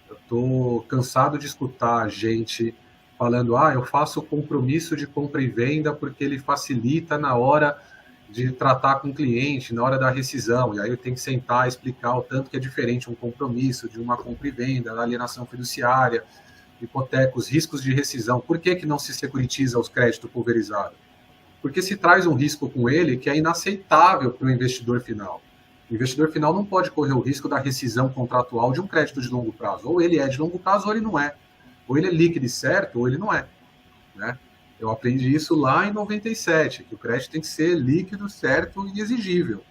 Speaker 3: Eu estou cansado de escutar gente falando, eu faço compromisso de compra e venda porque ele facilita na hora de tratar com o cliente, na hora da rescisão, e aí eu tenho que sentar e explicar o tanto que é diferente um compromisso de uma compra e venda, da alienação fiduciária, hipotecas, riscos de rescisão. Por que não se securitiza os créditos pulverizados? Porque se traz um risco com ele que é inaceitável para o investidor final. O investidor final não pode correr o risco da rescisão contratual de um crédito de longo prazo. Ou ele é de longo prazo ou ele não é. Ou ele é líquido e certo ou ele não é, né? Eu aprendi isso lá em 97, que o crédito tem que ser líquido, certo e exigível.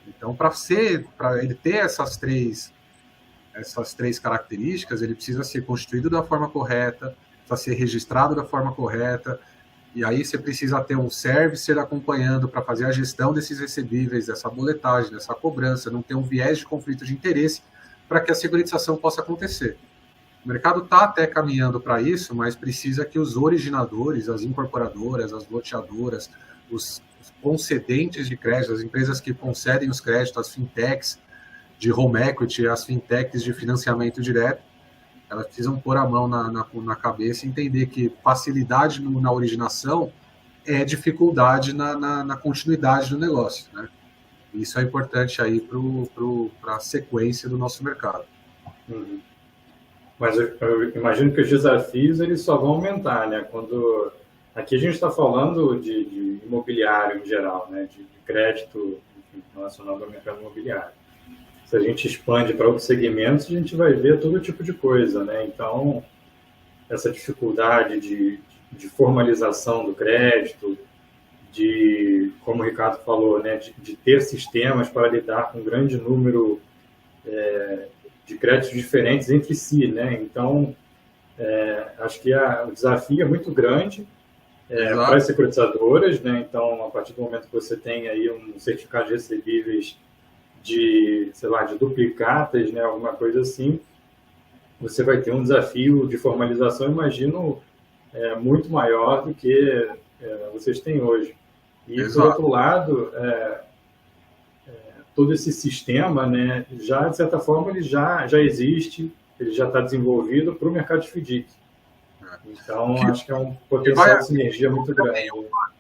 Speaker 3: Então, para ele ter essas três características, ele precisa ser constituído da forma correta, precisa ser registrado da forma correta, e aí você precisa ter um servicer acompanhando para fazer a gestão desses recebíveis, dessa boletagem, dessa cobrança, não ter um viés de conflito de interesse para que a securitização possa acontecer. O mercado está até caminhando para isso, mas precisa que os originadores, as incorporadoras, as loteadoras, os concedentes de crédito, as empresas que concedem os créditos, as fintechs de home equity, as fintechs de financiamento direto, elas precisam pôr a mão na cabeça e entender que facilidade na originação é dificuldade na continuidade do negócio, né? Isso é importante aí para a sequência do nosso mercado.
Speaker 1: Uhum. Mas eu imagino que os desafios eles só vão aumentar, né? Quando aqui a gente está falando de imobiliário em geral, né? De crédito, enfim, relacionado ao mercado imobiliário. Se a gente expande para outros segmentos, a gente vai ver todo tipo de coisa, né? Então, essa dificuldade de formalização do crédito, como o Ricardo falou, né? De ter sistemas para lidar com um grande número de créditos diferentes entre si, né? Então, acho que o desafio é muito grande para as securitizadoras, né? Então, a partir do momento que você tem aí um certificado de recebíveis de duplicatas, né? Alguma coisa assim, você vai ter um desafio de formalização, imagino, muito maior do que vocês têm hoje. E, por outro lado, todo esse sistema, né, já, de certa forma, ele já existe, ele já está desenvolvido para o mercado de FDIC. Então, acho que é um potencial de sinergia muito grande.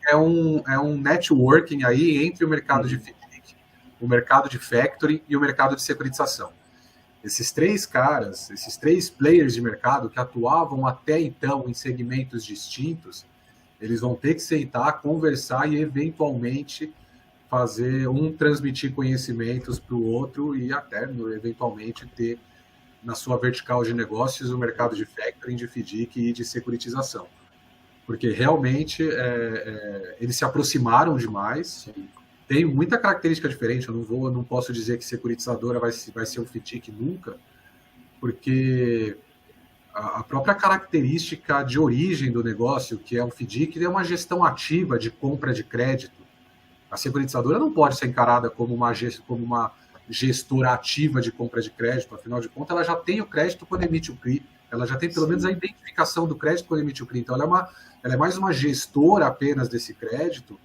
Speaker 3: É um networking aí entre o mercado de FDIC, o mercado de factoring e o mercado de securitização. Esses três caras, esses três players de mercado que atuavam até então em segmentos distintos, eles vão ter que sentar, conversar e, eventualmente, fazer transmitir conhecimentos para o outro e até, eventualmente, ter na sua vertical de negócios o mercado de factoring, de FDIC e de securitização. Porque realmente eles se aproximaram demais. Sim. Tem muita característica diferente. Eu não posso dizer que securitizadora vai ser um FDIC nunca, porque a própria característica de origem do negócio, que é um FDIC, é uma gestão ativa de compra de crédito. A securitizadora não pode ser encarada como uma gestora ativa de compra de crédito. Afinal de contas, ela já tem o crédito quando emite o CRI. Ela já tem pelo menos a identificação do crédito quando emite o CRI. Então, ela é mais uma gestora apenas desse crédito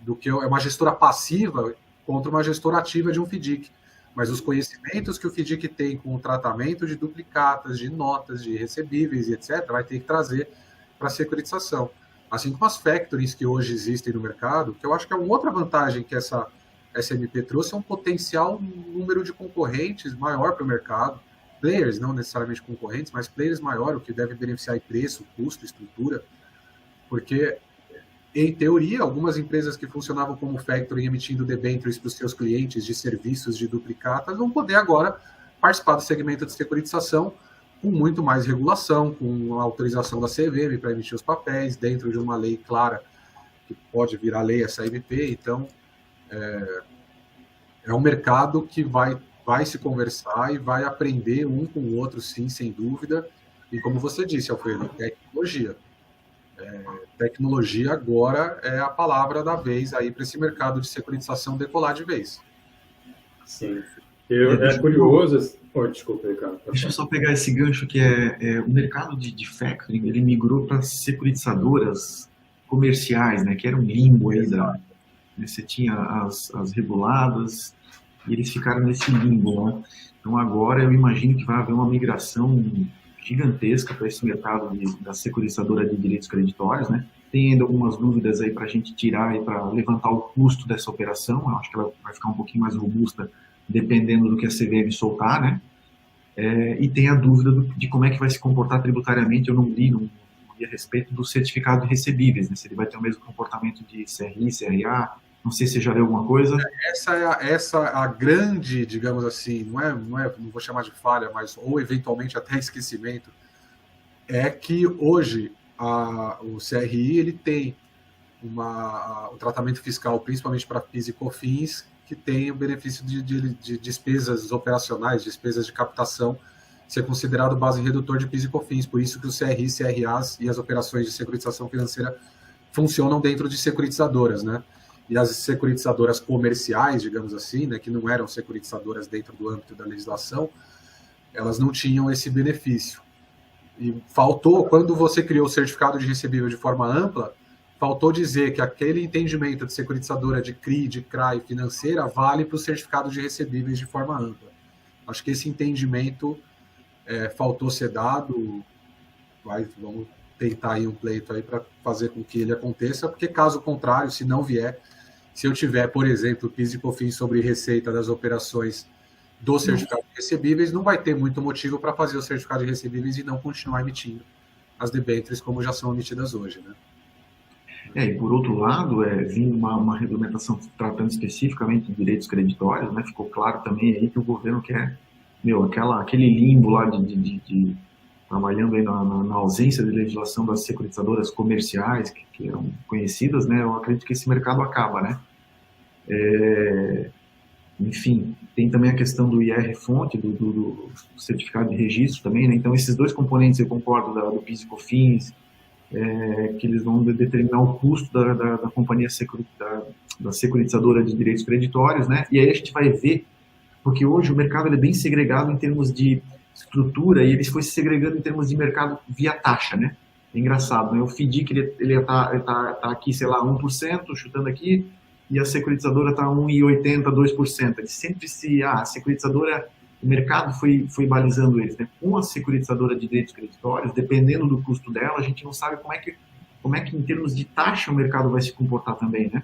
Speaker 3: do que uma gestora passiva contra uma gestora ativa de um FDIC. Mas os conhecimentos que o FDIC tem com o tratamento de duplicatas, de notas, de recebíveis e etc., vai ter que trazer para a securitização. Assim como as factories que hoje existem no mercado, que eu acho que é uma outra vantagem que essa SMP trouxe, é um potencial número de concorrentes maior para o mercado. Players, não necessariamente concorrentes, mas players maior, o que deve beneficiar em preço, custo, estrutura. Porque, em teoria, algumas empresas que funcionavam como factoring emitindo debêntures para os seus clientes de serviços de duplicatas vão poder agora participar do segmento de securitização com muito mais regulação, com a autorização da CVM para emitir os papéis, dentro de uma lei clara, que pode virar lei essa MP. Então, é um mercado que vai se conversar e vai aprender um com o outro, sim, sem dúvida. E como você disse, Alfredo, tecnologia. Tecnologia agora é a palavra da vez aí para esse mercado de securitização decolar de vez.
Speaker 1: Sim. É curioso... desculpa, Ricardo.
Speaker 2: Deixa eu só pegar esse gancho que o mercado de factoring, ele migrou para securitizadoras comerciais, né, que era um limbo aí você tinha as reguladas e eles ficaram nesse limbo, né? Então agora eu imagino que vai haver uma migração gigantesca para esse mercado da securitizadora de direitos creditórios, né? Tem ainda algumas dúvidas aí para a gente tirar e para levantar o custo dessa operação. Eu acho que ela vai ficar um pouquinho mais robusta dependendo do que a CVM soltar, né? E tem a dúvida de como é que vai se comportar tributariamente. Eu não li a respeito do certificado de recebíveis, né? Se ele vai ter o mesmo comportamento de CRI, CRA. Não sei se já leu alguma coisa.
Speaker 3: Essa é a grande, digamos assim, não vou chamar de falha, mas ou eventualmente até esquecimento, é que hoje o CRI ele tem o tratamento fiscal, principalmente para PIS e COFINS, que tem o benefício de despesas operacionais, despesas de captação, ser considerado base redutor de PIS e COFINS. Por isso que os CRI, CRAs e as operações de securitização financeira funcionam dentro de securitizadoras, né? E as securitizadoras comerciais, digamos assim, né, que não eram securitizadoras dentro do âmbito da legislação, elas não tinham esse benefício. E faltou, quando você criou o certificado de recebível de forma ampla, faltou dizer que aquele entendimento de securitizadora de CRI, de CRA e financeira vale para o certificado de recebíveis de forma ampla. Acho que esse entendimento faltou ser dado. Vamos tentar aí um pleito aí para fazer com que ele aconteça, porque caso contrário, se não vier, se eu tiver, por exemplo, PIS e COFINS sobre receita das operações do certificado de recebíveis, não vai ter muito motivo para fazer o certificado de recebíveis e não continuar emitindo as debêntures como já são emitidas hoje, né?
Speaker 2: E por outro lado, vindo uma regulamentação tratando especificamente de direitos creditórios, né? Ficou claro também aí que o governo quer, aquele limbo lá de trabalhando aí na ausência de legislação das securitizadoras comerciais, que eram conhecidas, né? Eu acredito que esse mercado acaba, né? Enfim, tem também a questão do IR-fonte, do certificado de registro também, né? Então, esses dois componentes, eu concordo, do PIS e COFINS, que eles vão determinar o custo da companhia da securitizadora de direitos creditórios, né? E aí a gente vai ver, porque hoje o mercado ele é bem segregado em termos de estrutura e ele foi se segregando em termos de mercado via taxa, né? É engraçado, né? O FDIC ele tá aqui, sei lá, 1%, chutando aqui, e a securitizadora está 1,80%, 2%. Ele sempre a securitizadora, o mercado foi balizando eles, né? Com a securitizadora de direitos creditórios, dependendo do custo dela, a gente não sabe como é que em termos de taxa o mercado vai se comportar também, né?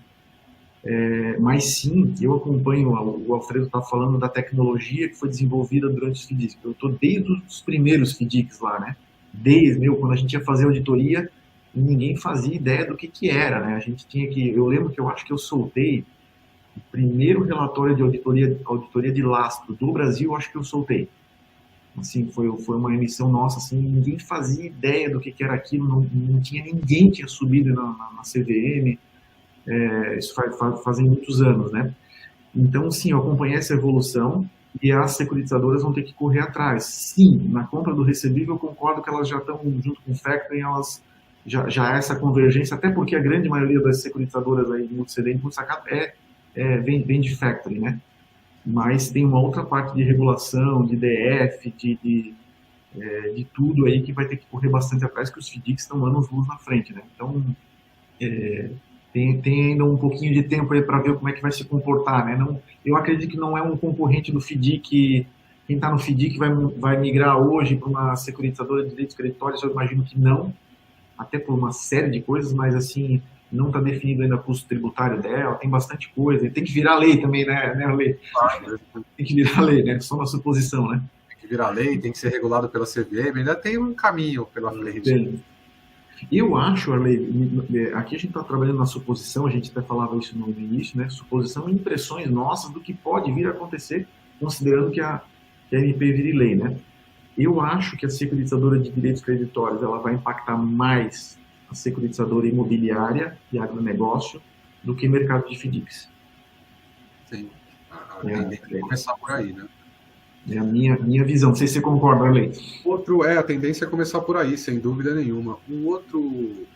Speaker 2: Mas sim, eu acompanho, o Alfredo está falando da tecnologia que foi desenvolvida durante os FDICs. Eu estou desde os primeiros FDICs lá, né? Quando a gente ia fazer auditoria, ninguém fazia ideia do que era, né? A gente tinha eu lembro que eu acho que eu soltei o primeiro relatório de auditoria de lastro do Brasil, acho que eu soltei. Assim, foi uma emissão nossa, assim, ninguém fazia ideia do que era aquilo, não tinha ninguém que tinha subido na CVM. Isso fazem muitos anos, né? Então, sim, eu acompanhei essa evolução e as securitizadoras vão ter que correr atrás. Sim, na compra do recebível, eu concordo que elas já estão junto com o factoring, elas já há essa convergência, até porque a grande maioria das securitizadoras aí de multicedente e multisacado vem de factoring, né? Mas tem uma outra parte de regulação, de DF, de tudo aí que vai ter que correr bastante atrás, que os FDICs estão anos-luz na frente, né? Então, tem ainda um pouquinho de tempo aí para ver como é que vai se comportar, né? Eu acredito que não é um concorrente do FDIC, quem está no FDIC vai migrar hoje para uma securitizadora de direitos creditórios, eu imagino que não, até por uma série de coisas, mas assim, não está definido ainda o custo tributário dela, tem bastante coisa, e tem que virar lei também, né, lei? Tem que virar lei, né? Só na suposição, né?
Speaker 3: Tem que virar lei, tem que ser regulado pela CVM, ainda tem um caminho pela frente.
Speaker 2: Eu acho, Arley, aqui a gente está trabalhando na suposição, a gente até falava isso no início, né? Suposição e impressões nossas do que pode vir a acontecer, considerando que a MP vire lei, né? Eu acho que a securitizadora de direitos creditórios ela vai impactar mais a securitizadora imobiliária e agronegócio do que mercado de FDICs.
Speaker 3: Sim, a tendência é começar por aí, né?
Speaker 2: É a minha visão. Não sei se você concorda, Arley.
Speaker 3: A tendência é começar por aí, sem dúvida nenhuma.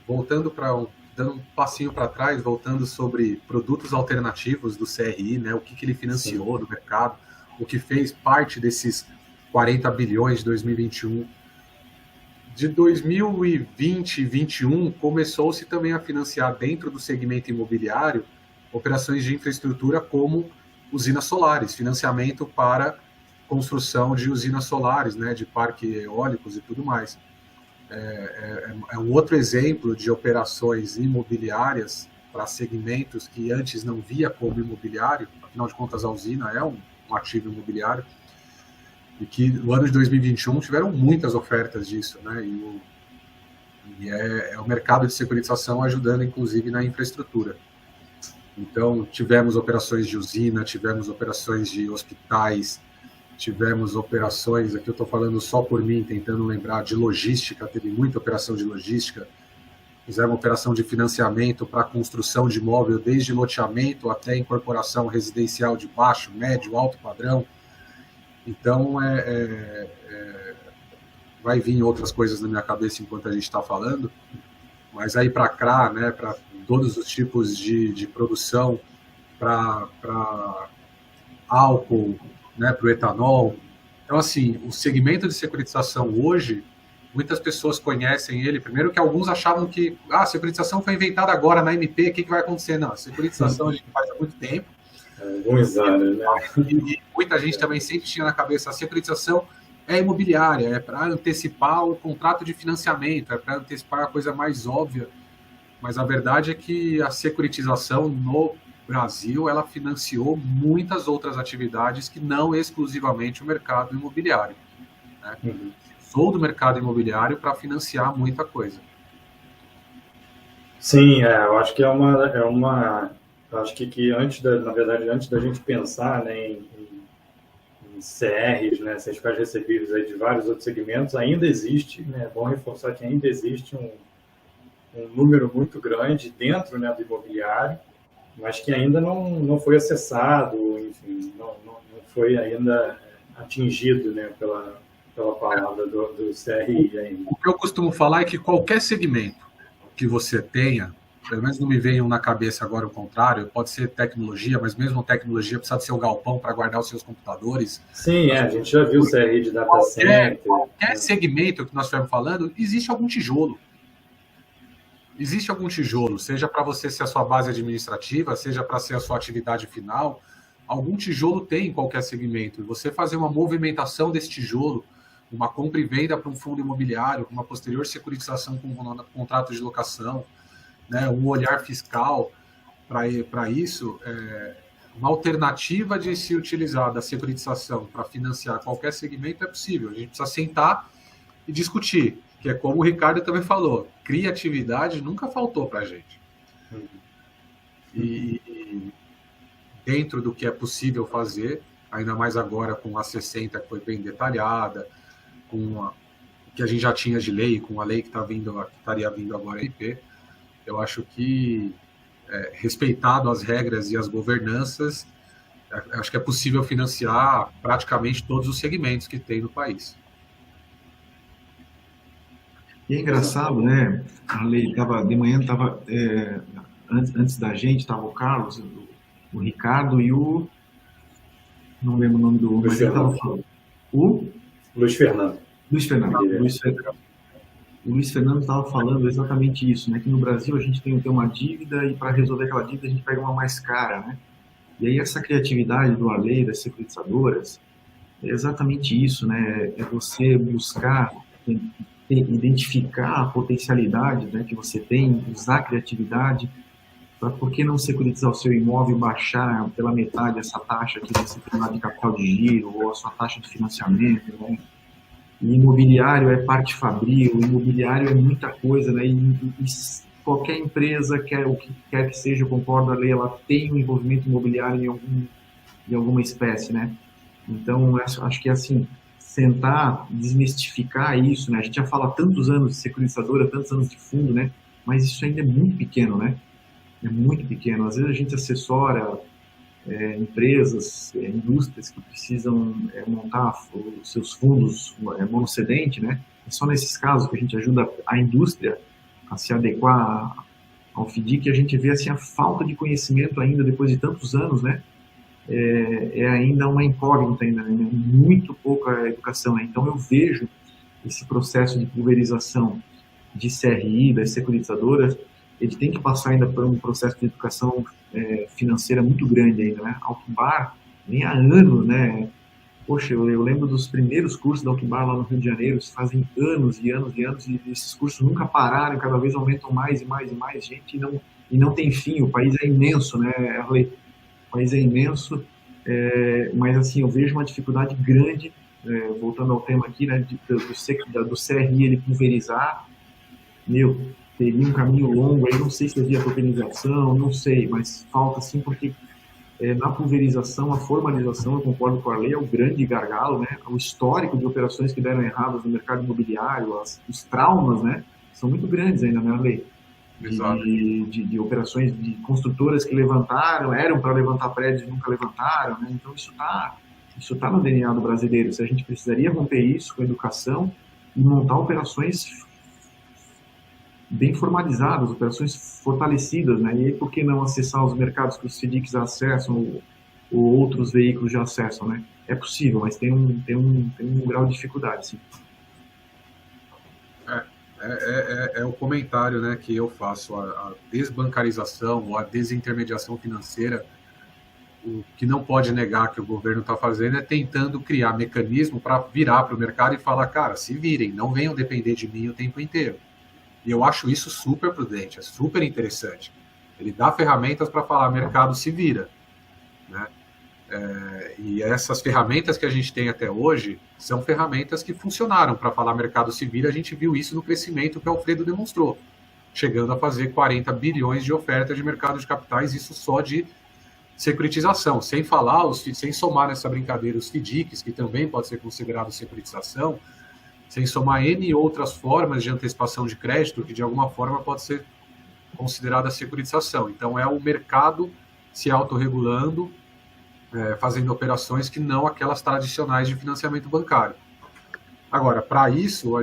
Speaker 3: Voltando dando um passinho para trás, voltando sobre produtos alternativos do CRI, né? O que ele financiou do mercado, o que fez parte desses 40 bilhões de 2021. De 2020 e 2021, começou-se também a financiar dentro do segmento imobiliário operações de infraestrutura como usinas solares, financiamento para construção de usinas solares, né, de parques eólicos e tudo mais. É um outro exemplo de operações imobiliárias para segmentos que antes não via como imobiliário, afinal de contas a usina é um ativo imobiliário, e que no ano de 2021 tiveram muitas ofertas disso, né? E é o mercado de securitização ajudando, inclusive, na infraestrutura. Então, tivemos operações de usina, tivemos operações de hospitais, tivemos operações, aqui eu estou falando só por mim, tentando lembrar, de logística, teve muita operação de logística, fizemos operação de financiamento para construção de imóvel, desde loteamento até incorporação residencial de baixo, médio, alto padrão. Então, vai vir outras coisas na minha cabeça enquanto a gente está falando, mas aí para CRA, né, para todos os tipos de produção, para álcool, né, para o etanol. Então, assim, o segmento de securitização hoje, muitas pessoas conhecem ele, primeiro que alguns achavam que a securitização foi inventada agora na MP, o que vai acontecer? Não, a securitização a gente faz há muito tempo.
Speaker 1: Alguns anos, né?
Speaker 3: E muita gente também sempre tinha na cabeça, a securitização é imobiliária, é para antecipar o contrato de financiamento, é para antecipar a coisa mais óbvia, mas a verdade é que a securitização no Brasil, ela financiou muitas outras atividades que não exclusivamente o mercado imobiliário, né? Sou do mercado imobiliário para financiar muita coisa.
Speaker 1: Sim, eu acho que eu acho que antes da gente pensar, né, em CRs, né, certificados recebíveis aí de vários outros segmentos, ainda existe, né, é bom reforçar que ainda existe um número muito grande dentro, né, do imobiliário, mas que ainda não foi acessado, enfim, não foi ainda atingido, né, pela palavra do CRI ainda.
Speaker 3: O que eu costumo falar é que qualquer segmento que você tenha, pelo menos não me venham na cabeça agora o contrário, pode ser tecnologia, mas mesmo tecnologia precisa de ser um galpão para guardar os seus computadores.
Speaker 1: Sim, a gente já viu o CRI de data center.
Speaker 3: Qualquer segmento que nós estivermos falando, existe algum tijolo. Existe algum tijolo, seja para você ser a sua base administrativa, seja para ser a sua atividade final, algum tijolo tem em qualquer segmento. E você fazer uma movimentação desse tijolo, uma compra e venda para um fundo imobiliário, uma posterior securitização com um contrato de locação, né, um olhar fiscal para isso, uma alternativa de se utilizar da securitização para financiar qualquer segmento é possível. A gente precisa sentar e discutir, que é como o Ricardo também falou, criatividade nunca faltou para a gente. E dentro do que é possível fazer, ainda mais agora com a 60 que foi bem detalhada, com o que a gente já tinha de lei, com a lei que estaria vindo agora a IP, eu acho que, respeitado as regras e as governanças, acho que é possível financiar praticamente todos os segmentos que tem no país.
Speaker 2: E é engraçado, né? A lei estava de manhã, antes da gente, estava o Carlos, o Ricardo e o... Não lembro o nome do...
Speaker 1: Luiz Fernando.
Speaker 2: O
Speaker 1: Luiz Fernando.
Speaker 2: O Luiz Fernando estava falando exatamente isso, né? Que no Brasil a gente tem uma dívida e para resolver aquela dívida a gente pega uma mais cara, né? E aí essa criatividade do Arley, das securitizadoras, é exatamente isso, né? É você buscar identificar a potencialidade, né, que você tem, usar a criatividade para por que não securitizar o seu imóvel e baixar pela metade essa taxa que você tem lá de capital de giro ou a sua taxa de financiamento, né? E imobiliário é parte fabril, imobiliário é muita coisa, né? E qualquer empresa, o que quer que seja, eu concordo, a lei, ela tem um envolvimento imobiliário em alguma espécie, né? Então, acho que assim, sentar, desmistificar isso, né? A gente já fala há tantos anos de securitizadora, tantos anos de fundo, né? Mas isso ainda é muito pequeno, né? É muito pequeno. Às vezes a gente assessora empresas, indústrias que precisam montar os seus fundos monocedente, né? É só nesses casos que a gente ajuda a indústria a se adequar ao FDIC, que a gente vê assim, a falta de conhecimento ainda depois de tantos anos, né? é ainda uma incógnita, ainda, né? Muito pouca educação, né? Então eu vejo esse processo de pulverização de CRI, das securitizadoras, ele tem que passar ainda por um processo de educação financeira muito grande ainda, né? Altubar, nem há anos, né? Poxa, eu lembro dos primeiros cursos da Altubar lá no Rio de Janeiro, fazem anos e anos e anos, e esses cursos nunca pararam, cada vez aumentam mais e mais e mais gente, e não tem fim. O país é imenso, né? O país é imenso, mas assim, eu vejo uma dificuldade grande, voltando ao tema aqui, né, do CRI ele pulverizar. Teria um caminho longo aí, não sei se havia tokenização, não sei, mas falta sim, porque na pulverização, a formalização, eu concordo com a lei, é o grande gargalo, né? O histórico de operações que deram erradas no mercado imobiliário, os traumas, né, são muito grandes ainda na lei. De operações de construtoras que levantaram, eram para levantar prédios e nunca levantaram, né? Então isso tá no DNA do brasileiro. Se a gente precisaria romper isso com educação e montar operações bem formalizadas, operações fortalecidas, né? E aí, por que não acessar os mercados que os FDICs acessam ou outros veículos já acessam, né? É possível, mas tem um grau de dificuldade, sim.
Speaker 3: É o comentário, né, que eu faço. A desbancarização ou a desintermediação financeira, o que não pode negar que o governo está fazendo é tentando criar mecanismo para virar para o mercado e falar, cara, se virem, não venham depender de mim o tempo inteiro. E eu acho isso super prudente, é super interessante. Ele dá ferramentas para falar, mercado se vira, né? E essas ferramentas que a gente tem até hoje são ferramentas que funcionaram para falar mercado se vira. A gente viu isso no crescimento que o Alfredo demonstrou, chegando a fazer 40 bilhões de oferta de mercado de capitais, isso só de securitização, sem somar nessa brincadeira os FDICs, que também pode ser considerado securitização, sem somar N outras formas de antecipação de crédito, que de alguma forma pode ser considerada securitização. Então é o mercado se autorregulando, fazendo operações que não aquelas tradicionais de financiamento bancário. Agora, para isso,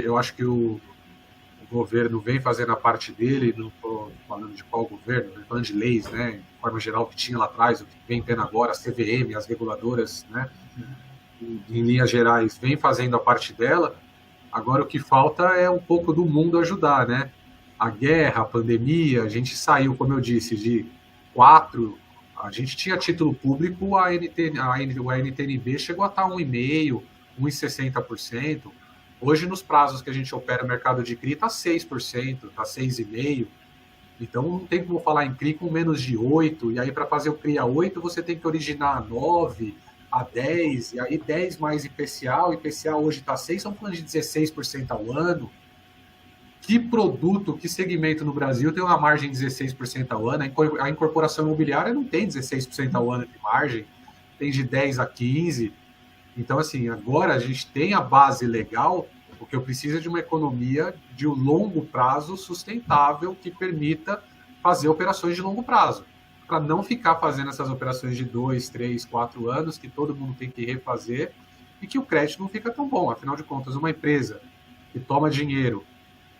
Speaker 3: eu acho que o governo vem fazendo a parte dele, não estou falando de qual governo, estou falando de leis, né, de forma geral, que tinha lá atrás, o que vem tendo agora, a CVM, as reguladoras, né, em linhas gerais, vem fazendo a parte dela. Agora o que falta é um pouco do mundo ajudar, né? A guerra, a pandemia, a gente saiu, como eu disse, de 4, a gente tinha título público, a NTNB chegou a estar 1,5%, 1,60%. Hoje, nos prazos que a gente opera no mercado de CRI, está 6%, está 6,5%. Então, não tem como falar em CRI com menos de 8%, e aí para fazer o CRI a 8%, você tem que originar a 9%, a 10%, e aí 10% mais IPCA, o IPCA hoje está 6%, estamos falando de 16% ao ano. Que produto, que segmento no Brasil tem uma margem de 16% ao ano? A incorporação imobiliária não tem 16% ao ano de margem, tem de 10% a 15%. Então, assim, agora a gente tem a base legal, o que eu preciso é de uma economia de longo prazo sustentável que permita fazer operações de longo prazo, para não ficar fazendo essas operações de 2, 3, 4 anos, que todo mundo tem que refazer, e que o crédito não fica tão bom. Afinal de contas, uma empresa que toma dinheiro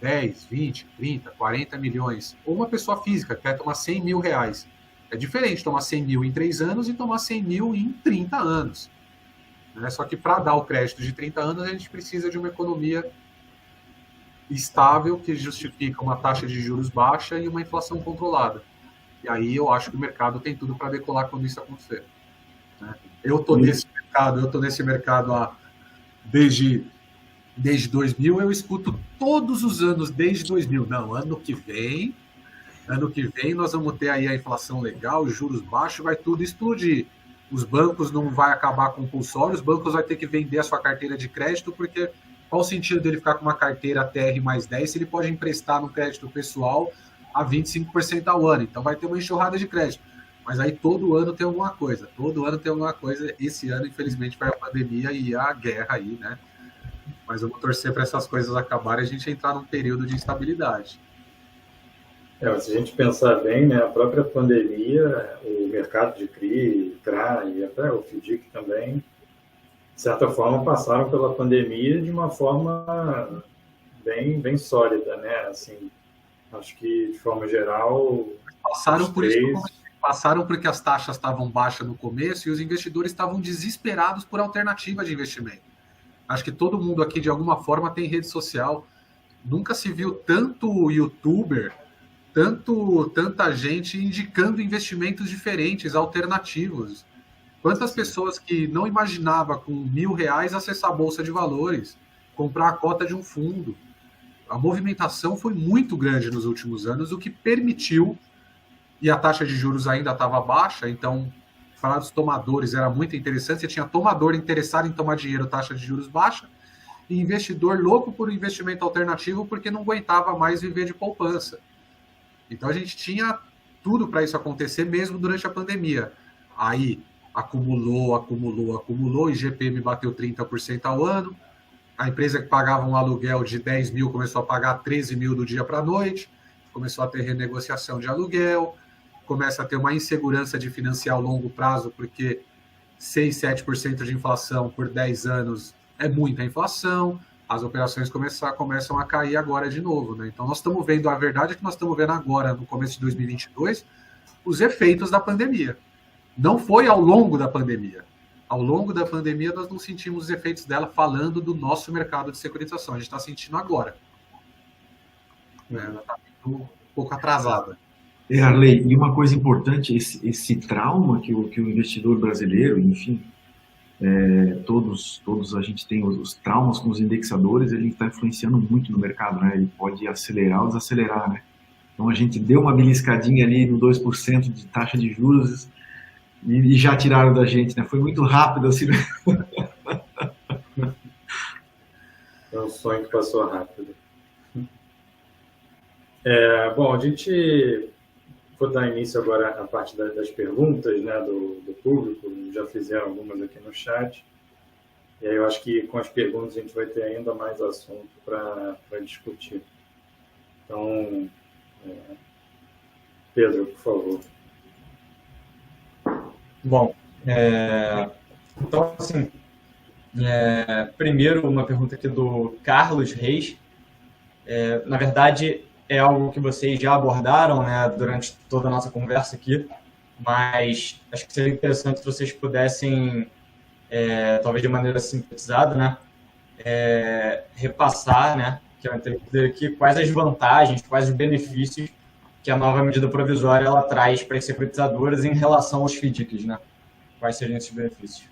Speaker 3: 10, 20, 30, 40 milhões, ou uma pessoa física que quer tomar 100 mil reais, é diferente tomar 100 mil em 3 anos e tomar 100 mil em 30 anos. Né? Só que para dar o crédito de 30 anos, a gente precisa de uma economia estável, que justifica uma taxa de juros baixa e uma inflação controlada. E aí eu acho que o mercado tem tudo para decolar quando isso acontecer. Né? Eu estou nesse mercado desde 2000, eu escuto todos os anos desde 2000. Não, ano que vem nós vamos ter aí a inflação legal, os juros baixos, vai tudo explodir. Os bancos não vai acabar compulsório, os bancos vão ter que vender a sua carteira de crédito, porque qual o sentido dele ficar com uma carteira TR mais 10 se ele pode emprestar no crédito pessoal a 25% ao ano? Então vai ter uma enxurrada de crédito. Mas aí todo ano tem alguma coisa. Esse ano, infelizmente, foi a pandemia e a guerra aí, né? Mas eu vou torcer para essas coisas acabarem e a gente entrar num período de instabilidade.
Speaker 1: Se a gente pensar bem, né, a própria pandemia, o mercado de CRI, CRA e até o FDIC também, de certa forma, passaram pela pandemia de uma forma bem sólida, né? Assim, acho que, de forma geral...
Speaker 3: Passaram por isso que eu passaram porque as taxas estavam baixas no começo e os investidores estavam desesperados por alternativa de investimento. Acho que todo mundo aqui, de alguma forma, tem rede social. Nunca se viu tanto youtuber, tanta gente indicando investimentos diferentes, alternativos. Quantas pessoas que não imaginava com R$1.000 acessar a Bolsa de Valores, comprar a cota de um fundo. A movimentação foi muito grande nos últimos anos, o que permitiu, e a taxa de juros ainda estava baixa, então falar dos tomadores era muito interessante. Você tinha tomador interessado em tomar dinheiro, taxa de juros baixa, e investidor louco por investimento alternativo porque não aguentava mais viver de poupança. Então a gente tinha tudo para isso acontecer mesmo durante a pandemia. Aí acumulou, IGPM bateu 30% ao ano, a empresa que pagava um aluguel de 10 mil começou a pagar 13 mil do dia para a noite, começou a ter renegociação de aluguel, começa a ter uma insegurança de financiar a longo prazo, porque 6, 7% de inflação por 10 anos é muita inflação, as operações começam a cair agora de novo, né? Então nós estamos vendo, a verdade é que nós estamos vendo agora, no começo de 2022, os efeitos da pandemia. Não foi ao longo da pandemia. Ao longo da pandemia nós não sentimos os efeitos dela falando do nosso mercado de securitização. A gente está sentindo agora. Ela está um pouco atrasada.
Speaker 2: Arley, e uma coisa importante, esse trauma que o investidor brasileiro, enfim, todos a gente tem os traumas com os indexadores, ele está influenciando muito no mercado, né? Ele pode acelerar ou desacelerar, né? Então a gente deu uma beliscadinha ali no 2% de taxa de juros e já tiraram da gente, né? Foi muito rápido assim.
Speaker 1: É um sonho que passou rápido. Bom, a gente vou dar início agora à parte das perguntas, né, do público. Já fizeram algumas aqui no chat. E aí eu acho que com as perguntas a gente vai ter ainda mais assunto para discutir. Então, Pedro, por favor.
Speaker 4: Bom, então, assim, primeiro uma pergunta aqui do Carlos Reis. Na verdade, é algo que vocês já abordaram, né, durante toda a nossa conversa aqui, mas acho que seria interessante se vocês pudessem, talvez de maneira sintetizada, né, repassar, né, que eu entender aqui, quais as vantagens, quais os benefícios que a nova medida provisória ela traz para as securitizadoras em relação aos FDICs, né? Quais seriam esses benefícios?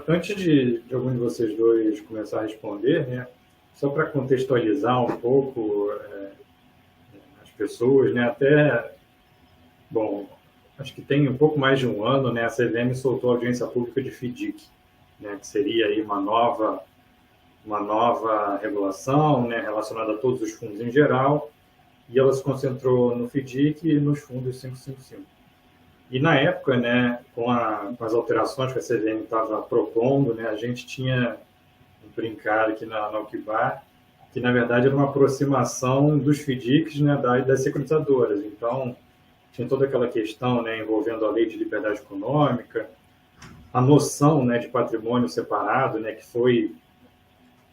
Speaker 1: Antes de algum de vocês dois começar a responder, né, só para contextualizar um pouco as pessoas, né, acho que tem um pouco mais de um ano, né, a CVM soltou a audiência pública de FDIC, né, que seria aí uma nova regulação, né, relacionada a todos os fundos em geral, e ela se concentrou no FDIC e nos fundos 555. E na época, né, com as alterações que a CVM estava propondo, né, a gente tinha brincado aqui na Alquibar, que na verdade era uma aproximação dos FDICs, né, das securitizadoras. Então, tinha toda aquela questão, né, envolvendo a lei de liberdade econômica, a noção, né, de patrimônio separado, né, que foi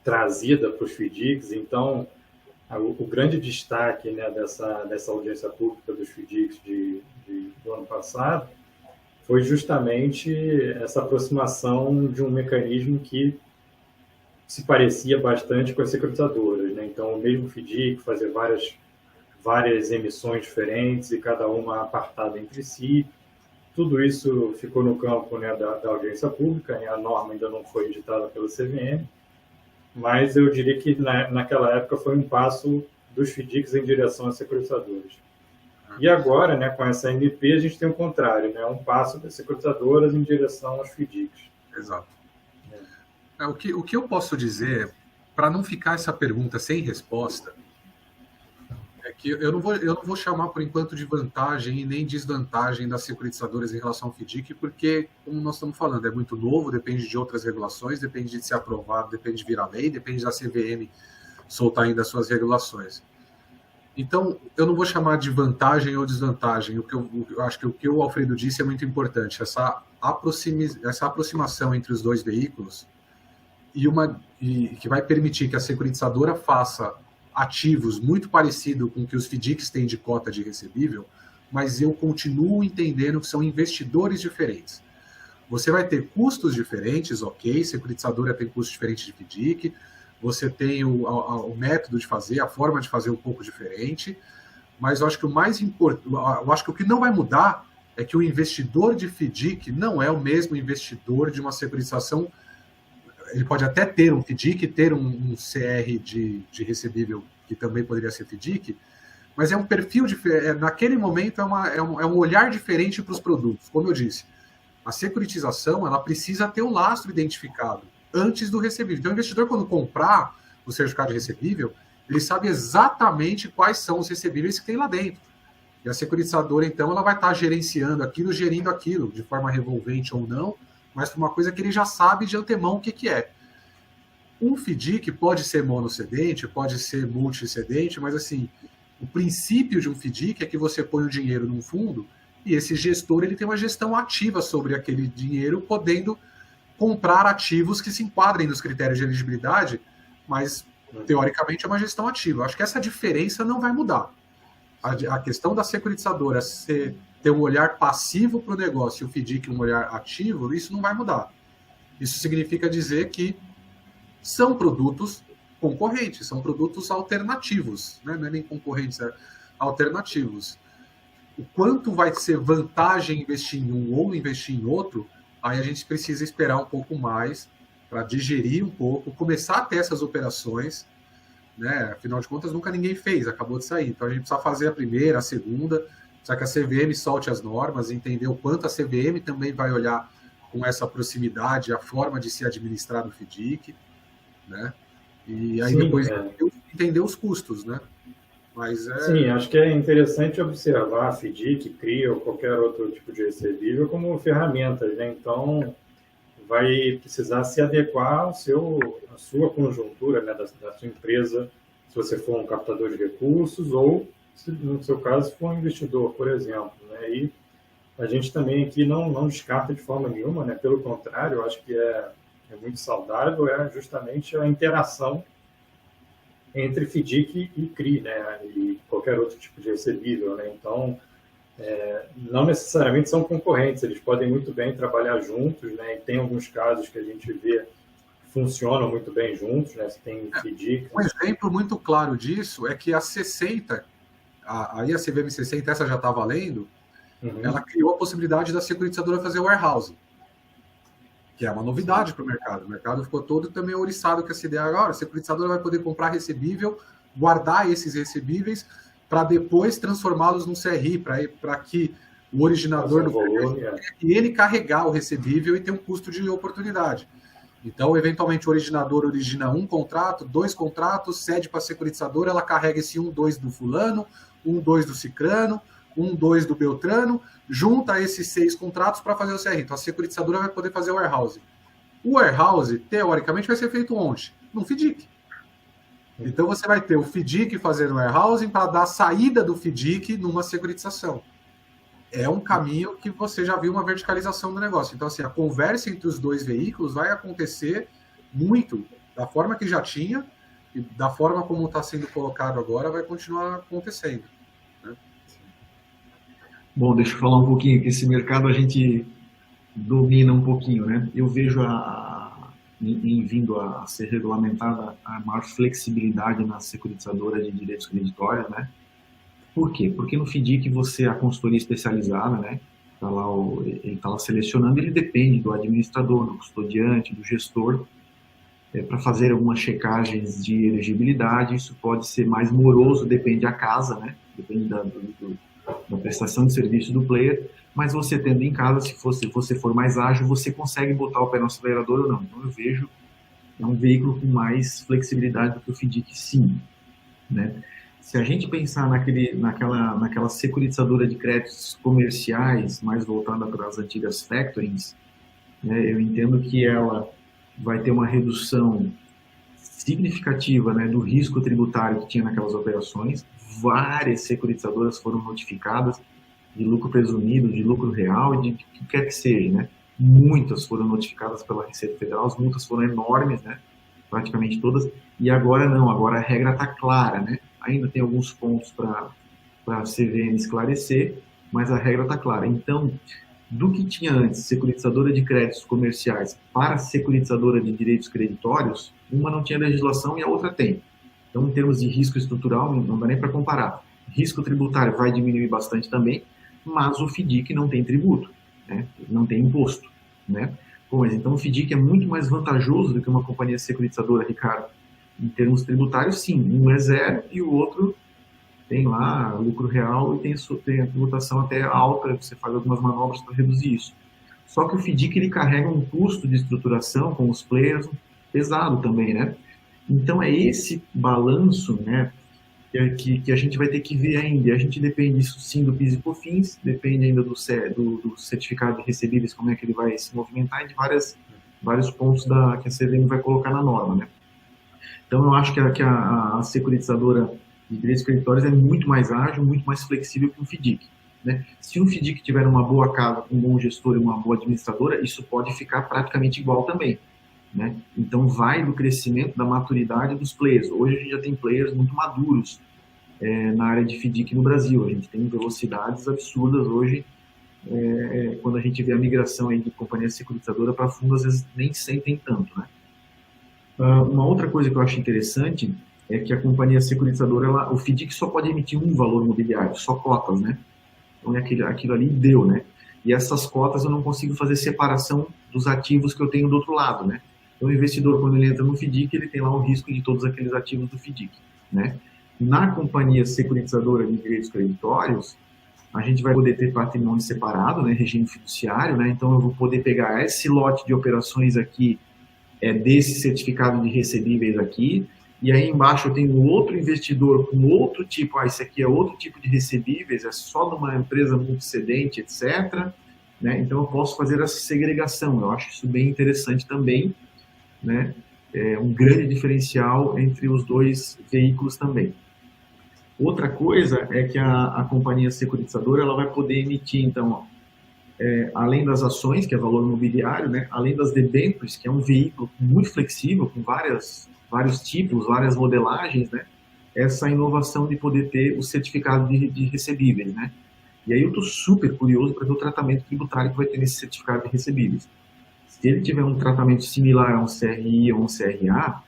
Speaker 1: trazida para os FDICs. Então, o grande destaque, né, dessa audiência pública dos FDICs do ano passado foi justamente essa aproximação de um mecanismo que se parecia bastante com as securitizadoras, né? Então, o mesmo FDIC fazer várias emissões diferentes e cada uma apartada entre si. Tudo isso ficou no campo, né, da audiência pública, né? A norma ainda não foi editada pela CVM, mas eu diria que naquela época foi um passo dos FDICs em direção às securitizadoras. E agora, né, com essa MP, a gente tem o contrário, né, um passo das securitizadoras em direção aos FDICs.
Speaker 3: Exato. O que eu posso dizer, para não ficar essa pergunta sem resposta, é que eu não vou chamar por enquanto de vantagem e nem desvantagem das securitizadoras em relação ao FDIC, porque, como nós estamos falando, é muito novo, depende de outras regulações, depende de ser aprovado, depende de virar lei, depende da CVM soltar ainda as suas regulações. Então, eu não vou chamar de vantagem ou desvantagem. Eu acho que o que o Alfredo disse é muito importante. Essa aproximação entre os dois veículos e que vai permitir que a securitizadora faça ativos muito parecido com o que os FDICs têm de cota de recebível, mas eu continuo entendendo que são investidores diferentes. Você vai ter custos diferentes, ok, securitizadora tem custo diferente de FDIC, você tem o método de fazer, a forma de fazer um pouco diferente, mas eu acho que o mais importante, eu acho que o que não vai mudar é que o investidor de FDIC não é o mesmo investidor de uma securitização. Ele pode até ter um FDIC, ter um CR de recebível que também poderia ser FDIC, mas é um perfil diferente. Naquele momento é um olhar diferente para os produtos. Como eu disse, a securitização ela precisa ter o lastro identificado antes do recebível. Então, o investidor, quando comprar o certificado de recebível, ele sabe exatamente quais são os recebíveis que tem lá dentro. E a securitizadora, então, ela vai estar gerenciando aquilo, gerindo aquilo, de forma revolvente ou não, mas por uma coisa que ele já sabe de antemão o que é. Um FDIC pode ser monocedente, pode ser multicedente, mas assim, o princípio de um FDIC é que você põe o dinheiro num fundo e esse gestor ele tem uma gestão ativa sobre aquele dinheiro, podendo comprar ativos que se enquadrem nos critérios de elegibilidade, mas teoricamente é uma gestão ativa. Acho que essa diferença não vai mudar. A questão da securitizadora ter um olhar passivo para o negócio e o FDIC um olhar ativo, isso não vai mudar. Isso significa dizer que são produtos concorrentes, são produtos alternativos, né? Não é nem concorrentes, é alternativos. O quanto vai ser vantagem investir em um ou investir em outro, aí a gente precisa esperar um pouco mais para digerir um pouco, começar a ter essas operações, né? Afinal de contas, nunca ninguém fez, acabou de sair. Então a gente precisa fazer a primeira, a segunda, precisa que a CVM solte as normas, entender o quanto a CVM também vai olhar com essa proximidade a forma de se administrar o FDIC, né? E aí depois entender os custos, né? Mas
Speaker 1: Sim, acho que é interessante observar a FDIC, CRI ou qualquer outro tipo de recebível como ferramentas, né? Então, vai precisar se adequar à sua conjuntura, né, da sua empresa, se você for um captador de recursos ou, se, no seu caso, for um investidor, por exemplo, né? E a gente também aqui não descarta de forma nenhuma, né? Pelo contrário, eu acho que é muito saudável, é justamente a interação entre FDIC e CRI, né, e qualquer outro tipo de recebível, né? Então, não necessariamente são concorrentes, eles podem muito bem trabalhar juntos, né? E tem alguns casos que a gente vê que funcionam muito bem juntos, né? Você tem FDIC.
Speaker 3: Um exemplo muito claro disso é que a 60, aí a CVM 60, essa já está valendo, ela criou a possibilidade da securitizadora fazer warehousing, que é uma novidade para o mercado. O mercado ficou todo também ouriçado com essa ideia. Agora, a securitizadora vai poder comprar recebível, guardar esses recebíveis para depois transformá-los num CRI, para que o originador do volume e ele carregar o recebível e ter um custo de oportunidade. Então, eventualmente, o originador origina um contrato, 2 contratos, cede para a securitizadora, ela carrega esse 1, 2 do fulano, 1, 2 do cicrano, 1, 2 do Beltrano, junta esses 6 contratos para fazer o CR. Então, a securitizadora vai poder fazer o warehouse. O warehouse, teoricamente, vai ser feito onde? No FDIC. Então, você vai ter o FDIC fazendo o warehousing para dar a saída do FDIC numa securitização. É um caminho que você já viu uma verticalização do negócio. Então, assim, a conversa entre os dois veículos vai acontecer muito da forma que já tinha e da forma como está sendo colocado agora vai continuar acontecendo.
Speaker 2: Bom, deixa eu falar um pouquinho, que esse mercado a gente domina um pouquinho, né? Eu vejo em vindo a ser regulamentada a maior flexibilidade na securitizadora de direitos creditórios, né? Por quê? Porque no FDIC você, a consultoria especializada, né? Ele está lá selecionando, ele depende do administrador, do custodiante, do gestor, para fazer algumas checagens de elegibilidade. Isso pode ser mais moroso, depende da casa, né? Depende da prestação de serviço do player, mas você tendo em casa, se você for mais ágil, você consegue botar o pé no acelerador ou não. Então eu vejo um veículo com mais flexibilidade do que o FDIC, sim, né? Se a gente pensar naquela securitizadora de créditos comerciais, mais voltada para as antigas factorings, né, eu entendo que ela vai ter uma redução significativa, né, do risco tributário que tinha naquelas operações. Várias securitizadoras foram notificadas de lucro presumido, de lucro real, de que quer que seja, né? Muitas foram notificadas pela Receita Federal, as multas foram enormes, né? praticamente todas, e agora não, agora a regra está clara, né? Ainda tem alguns pontos para a CVM esclarecer, mas a regra está clara. Então, do que tinha antes, securitizadora de créditos comerciais para securitizadora de direitos creditórios, uma não tinha legislação e a outra tem. Então, em termos de risco estrutural, não dá nem para comparar. Risco tributário vai diminuir bastante também, mas o FDIC não tem tributo, né? Não tem imposto, né? Bom, mas então o FDIC é muito mais vantajoso do que uma companhia securitizadora, Ricardo. Em termos tributários, sim, um é zero e o outro tem lá lucro real e tem a tributação até alta, você faz algumas manobras para reduzir isso. Só que o FDIC ele carrega um custo de estruturação com os players pesado também, né? Então é esse balanço, né, que a gente vai ter que ver ainda. E a gente depende disso sim do PIS e COFINS, depende ainda do certificado de recebíveis, como é que ele vai se movimentar, e de vários pontos que a CVM vai colocar na norma, né? Então eu acho que a securitizadora de direitos creditórios é muito mais ágil, muito mais flexível que o FDIC, né? Se o FDIC tiver uma boa casa, um bom gestor e uma boa administradora, isso pode ficar praticamente igual também, né? Então vai do crescimento, da maturidade dos players. Hoje a gente já tem players muito maduros na área de FDIC no Brasil. A gente tem velocidades absurdas hoje. Quando a gente vê a migração aí de companhia securitizadora para fundo, às vezes nem sentem tanto, né? Uma outra coisa que eu acho interessante é que a companhia securitizadora, o FDIC só pode emitir um valor imobiliário, só cotas, né? Então aquilo ali deu, né? E essas cotas eu não consigo fazer separação dos ativos que eu tenho do outro lado, né? Então, o investidor, quando ele entra no FDIC, ele tem lá o risco de todos aqueles ativos do FDIC, né? Na companhia securitizadora de direitos creditórios, a gente vai poder ter patrimônio separado, né? Regime fiduciário, né? Então, eu vou poder pegar esse lote de operações aqui, desse certificado de recebíveis aqui, e aí embaixo eu tenho outro investidor com outro tipo, esse aqui é outro tipo de recebíveis, é só de uma empresa multicedente, etc., né? Então, eu posso fazer essa segregação. Eu acho isso bem interessante também, né? É um grande diferencial entre os dois veículos também. Outra coisa é que a companhia securitizadora ela vai poder emitir, então, além das ações, que é valor imobiliário, né? Além das debêntures, que é um veículo muito flexível, com vários tipos, várias modelagens, né? Essa inovação de poder ter o certificado de recebíveis, né? E aí eu estou super curioso para ver o tratamento tributário que vai ter nesse certificado de recebíveis. Se ele tiver um tratamento similar a um CRI ou um CRA,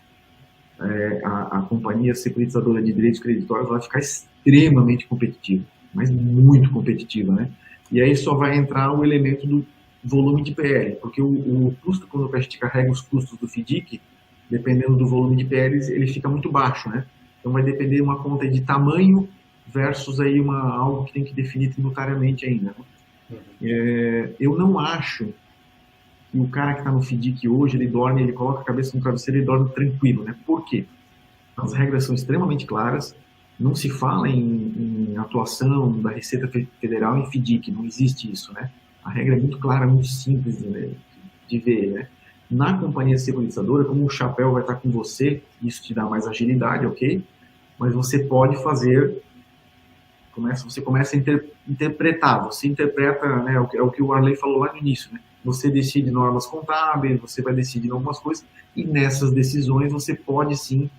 Speaker 2: a companhia securitizadora de direitos creditórios vai ficar extremamente competitiva, mas muito competitiva, né? E aí só vai entrar o elemento do volume de PL, porque o custo, quando a gente carrega os custos do FDIC, dependendo do volume de PLs, ele fica muito baixo, né? Então vai depender de uma conta de tamanho versus aí algo que tem que definir tributariamente ainda, né? Eu não acho que o cara que está no FDIC hoje, ele coloca a cabeça no travesseiro e dorme tranquilo, né? Por quê? As regras são extremamente claras, não se fala em atuação da Receita Federal em FDIC, não existe isso, né? A regra é muito clara, muito simples de ver, né? Na companhia securitizadora, como o chapéu vai estar com você, isso te dá mais agilidade, ok? Mas você pode fazer, você começa a interpretar, você interpreta, né, é o que o Arley falou lá no início, né? Você decide normas contábeis, você vai decidir algumas coisas, e nessas decisões você pode sim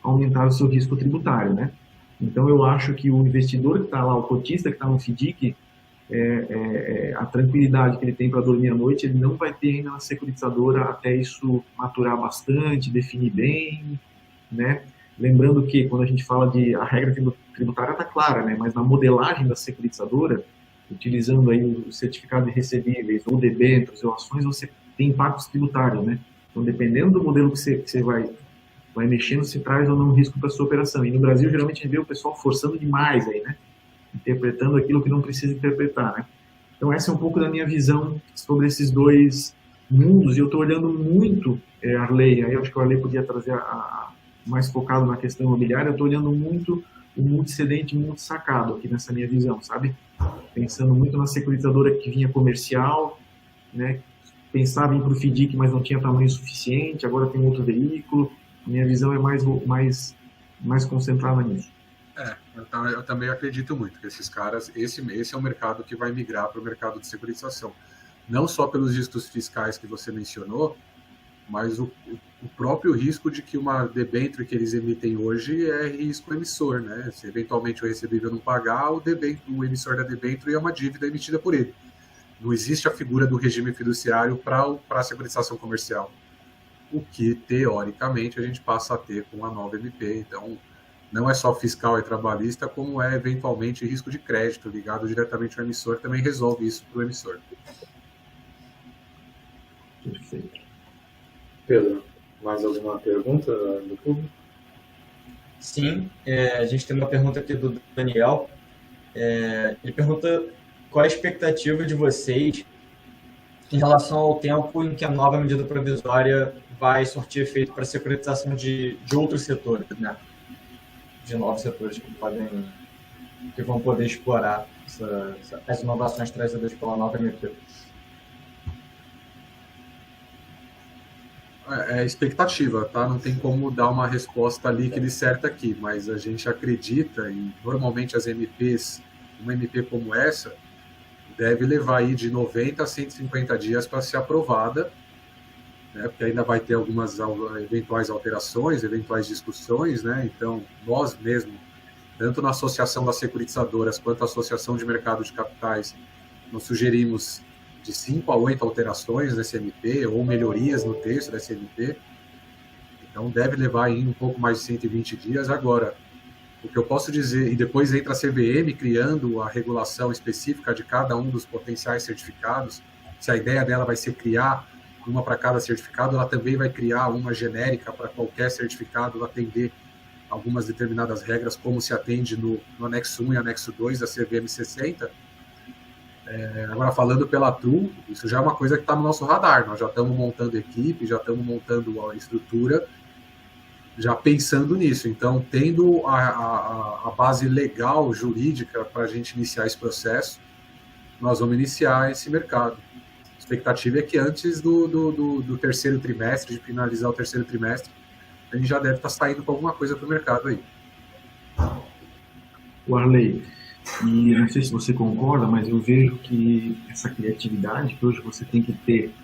Speaker 2: aumentar o seu risco tributário, né? Então eu acho que o investidor que está lá, o cotista que está no FDIC, a tranquilidade que ele tem para dormir à noite, ele não vai ter ainda na securitizadora até isso maturar bastante, definir bem, né? Lembrando que quando a gente fala a regra tributária está clara, né? Mas na modelagem da securitizadora, utilizando aí o certificado de recebíveis ou debêntures ou ações, você tem impactos tributários, né? Então, dependendo do modelo que você vai mexendo, se traz ou não risco para a sua operação. E no Brasil, geralmente, a gente vê o pessoal forçando demais aí, né? Interpretando aquilo que não precisa interpretar, né? Então, essa é um pouco da minha visão sobre esses dois mundos. E eu estou olhando muito, Arley, aí eu acho que o Arley podia trazer mais focado na questão imobiliária, eu estou olhando muito o multicedente e multisacado aqui nessa minha visão, sabe? Pensando muito na securitizadora que vinha comercial, né? Pensava em ir para o FDIC, mas não tinha tamanho suficiente, agora tem outro veículo. Minha visão é mais concentrada nisso.
Speaker 3: Eu também acredito muito que esses caras, esse é um mercado que vai migrar para o mercado de securitização. Não só pelos riscos fiscais que você mencionou, mas o próprio risco de que uma debênture que eles emitem hoje é risco emissor, né? Se eventualmente o recebível não pagar, o emissor da debênture é uma dívida emitida por ele. Não existe a figura do regime fiduciário para a securitização comercial, o que, teoricamente, a gente passa a ter com a nova MP. Então, não é só fiscal e trabalhista, como é, eventualmente, risco de crédito ligado diretamente ao emissor, também resolve isso para o emissor.
Speaker 2: Perfeito.
Speaker 1: Pedro, mais alguma pergunta do público?
Speaker 4: Sim, a gente tem uma pergunta aqui do Daniel. Ele pergunta qual a expectativa de vocês em relação ao tempo em que a nova medida provisória vai surtir efeito para a securitização de outros setores, né? De novos setores que vão poder explorar as inovações trazidas pela nova MP.
Speaker 3: É expectativa, tá? Não tem como dar uma resposta líquida e certa aqui, mas a gente acredita, e normalmente as MPs, uma MP como essa, deve levar aí de 90 a 150 dias para ser aprovada, né? Porque ainda vai ter algumas eventuais alterações, eventuais discussões, né? Então, nós mesmo, tanto na Associação das Securitizadoras quanto na Associação de Mercado de Capitais, nós sugerimos de 5 a 8 alterações dessa MP ou melhorias no texto dessa MP. Então, deve levar aí um pouco mais de 120 dias. Agora, o que eu posso dizer, e depois entra a CVM criando a regulação específica de cada um dos potenciais certificados. Se a ideia dela vai ser criar uma para cada certificado, ela também vai criar uma genérica para qualquer certificado atender algumas determinadas regras, como se atende no anexo 1 e anexo 2 da CVM 60. Agora, falando pela TRU, isso já é uma coisa que está no nosso radar. Nós já estamos montando equipe, já estamos montando a estrutura, já pensando nisso. Então, tendo a base legal, jurídica, para a gente iniciar esse processo, nós vamos iniciar esse mercado. A expectativa é que antes do terceiro trimestre, de finalizar o terceiro trimestre, a gente já deve estar saindo com alguma coisa para o mercado aí.
Speaker 2: Arley, e não sei se você concorda, mas eu vejo que essa criatividade que hoje você tem que ter,